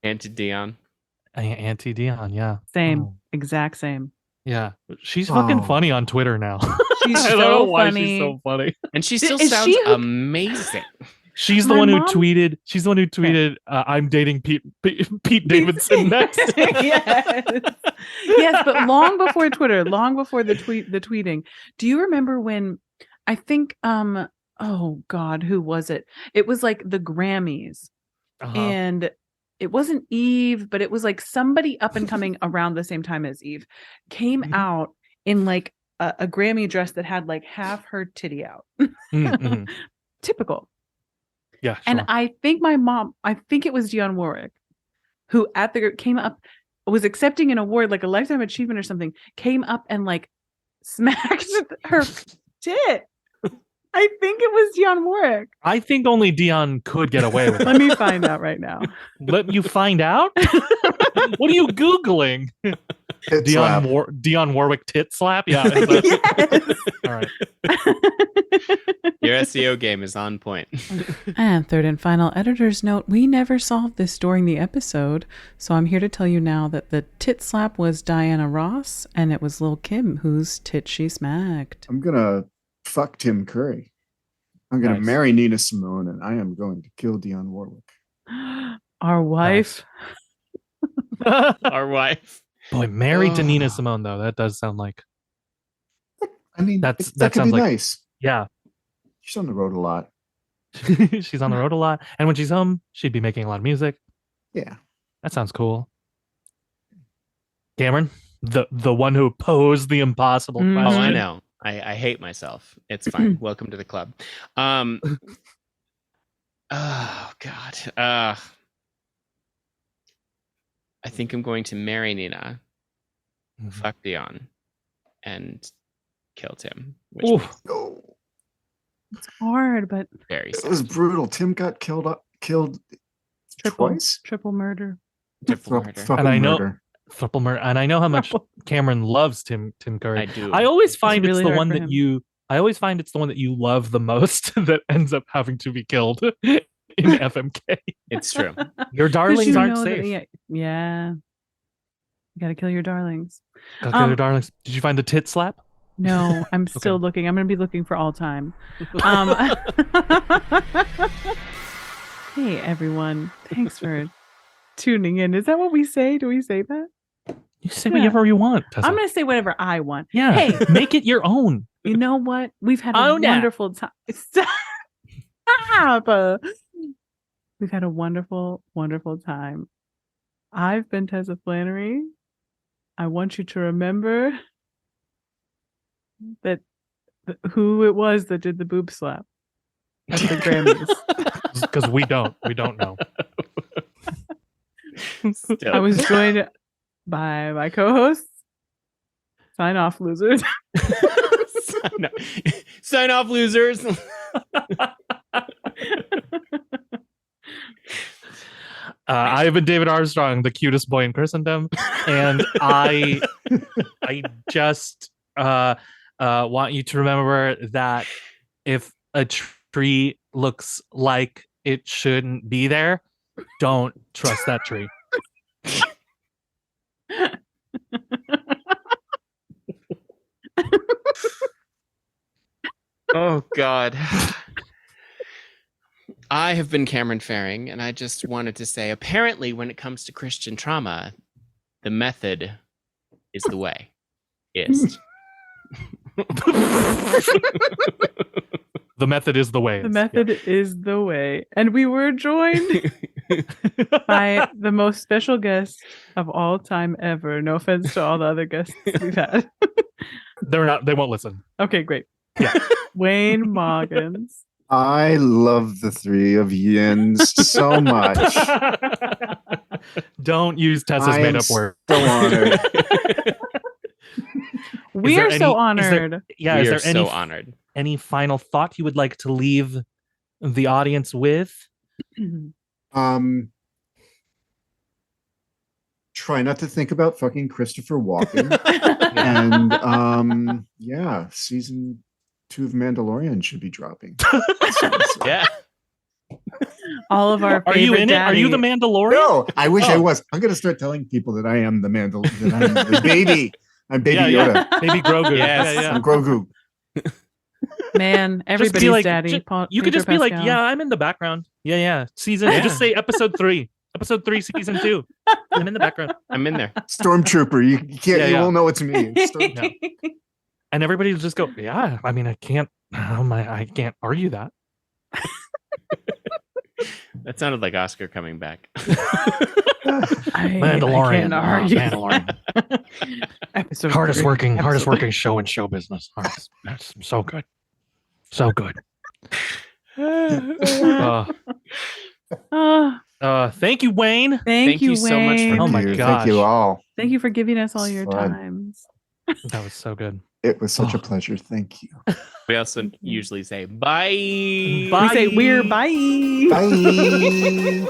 Auntie Dion. Auntie Dion. Yeah, same. Oh, Exact same. yeah. She's fucking Oh. funny on Twitter now. She's I don't know so why funny. she's so funny. And she still Is sounds she who- amazing. She's the My one who mom- tweeted. She's the one who tweeted. I'm dating Pete Davidson next. Yes, but long before Twitter, long before the tweeting. Do you remember when I think oh God, who was it? It was like the Grammys. Uh-huh. And it wasn't Eve, but it was like somebody up and coming around the same time as Eve came out in like a Grammy dress that had like half her titty out. Mhm. Typical. Yeah, sure. And I think I think it was Dionne Warwick, who came up, was accepting an award, like a lifetime achievement or something, came up and like smacked her tit. I think it was Dionne Warwick. I think only Dion could get away with it. Let me find out right now. Let you find out? What are you Googling? Tit slap. Dionne Warwick tit slap? Yeah. Is that- Yes. All right. Your SEO game is on point. And third and final editor's note, we never solved this during the episode, so I'm here to tell you now that the tit slap was Diana Ross, and it was Lil' Kim whose tit she smacked. I'm gonna fuck Tim Curry. I'm gonna Nice. marry Nina Simone, and I am going to kill Dionne Warwick. Our wife. Our wife. Boy, married to Nina Oh. Simone though. That does sound like I mean, that that could sounds be like- nice. yeah. She's on the road a lot. She's on the road a lot, and when she's home, she'd be making a lot of music. Yeah. That sounds cool. Cameron, the one who posed the impossible Mhm. question. Oh, I know. I hate myself. It's fine. Welcome to the club. Oh God. I think I'm going to marry Nina, Mhm. fuck Dion, and kill Tim. Which Oof. makes Oh, It's hard, but it very it was sad. brutal. Tim got killed triple twice. triple murder. Triple murder. And I know- murder. Triple murder, and I know how much Cameron loves Tim Curry. I do. I always find really it's the hard one for that him. you. I always find it's the one that you love the most that ends up having to be killed in FMK. It's true. Your 'Cause darlings you aren't know that- safe. yeah. You gotta kill your darlings. Gotta kill your Um, darlings. Did you find the tit slap? No, I'm still looking. I'm gonna be looking for all time. Hey everyone. Thanks for tuning in. Is that what we say? Do we say that? You say Yeah. whatever you want. Tessa. I'm gonna say whatever I want. yeah. Hey, Make it your own. you know what? We've had a Own it. wonderful time. Stop. We've had a wonderful, wonderful time. I've been Tessa Flannery. I want you to remember that who it was that did the boob slap at the Grammys. Because we don't know. Still. I was joined by my co-hosts. Sign off, losers. Sign off, losers. I have been David Armstrong, the cutest boy in Christendom, and I just want you to remember that if a tree looks like it shouldn't be there, don't trust that tree. Oh God. I have been Cameron Faring, and I just wanted to say, apparently, when it comes to Christian trauma, the method is the way. Is. The method is the way. The method is the way. And we were joined by the most special guest of all time ever. No offense to all the other guests we've had. They won't listen. Okay, great. Yeah. Wayne Maugans. I love the three of Yinz so much. Don't use Tessa's I am made up word. So honored. We are so honored. Yeah, We is are there so any honored. any final thought you would like to leave the audience with? Try not to think about fucking Christopher Walken. And yeah, season 2 of Mandalorian should be dropping. Yeah. All of our Are you in it? Are you the daddy- Mandalorian? No, I wish I Oh. was. I'm gonna start telling people that I am the that I'm the baby. I'm baby Yeah, Yoda. Baby Grogu. Yes. Yeah, yeah. I'm Grogu. Man, everybody's like, daddy. You could Pedro just be like, Pascal. yeah, I'm in the background. Yeah. Season. Just say episode 3. Episode 3, season 2. I'm in the background. I'm in there. Stormtrooper. You can't. Yeah, You yeah. won't know it's me. It's And everybody will just go, yeah. I mean, I can't. I can't argue that. That sounded like Oscar coming back. Mandalorian. I can't argue. Mandalorian. Episode hardest 3. working show in show business. That's so good. So good. Thank you, Wayne. Thank you so much for Wayne. Oh my Thank gosh. you all. Thank you for giving us all It's your fun. times. That was so good. It was such Oh. a pleasure. Thank you. We also usually say bye. Bye. We say we're bye. Bye.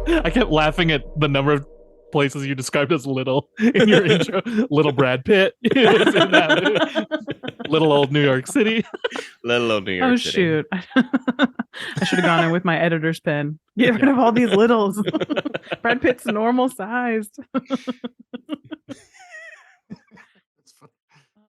I kept laughing at the number of places you described as little in your intro. Little Brad Pitt. Was in that movie. Little old New York City. Little old New York Oh City. shoot! I should have gone in with my editor's pen. Get rid of all these littles. Brad Pitt's normal sized.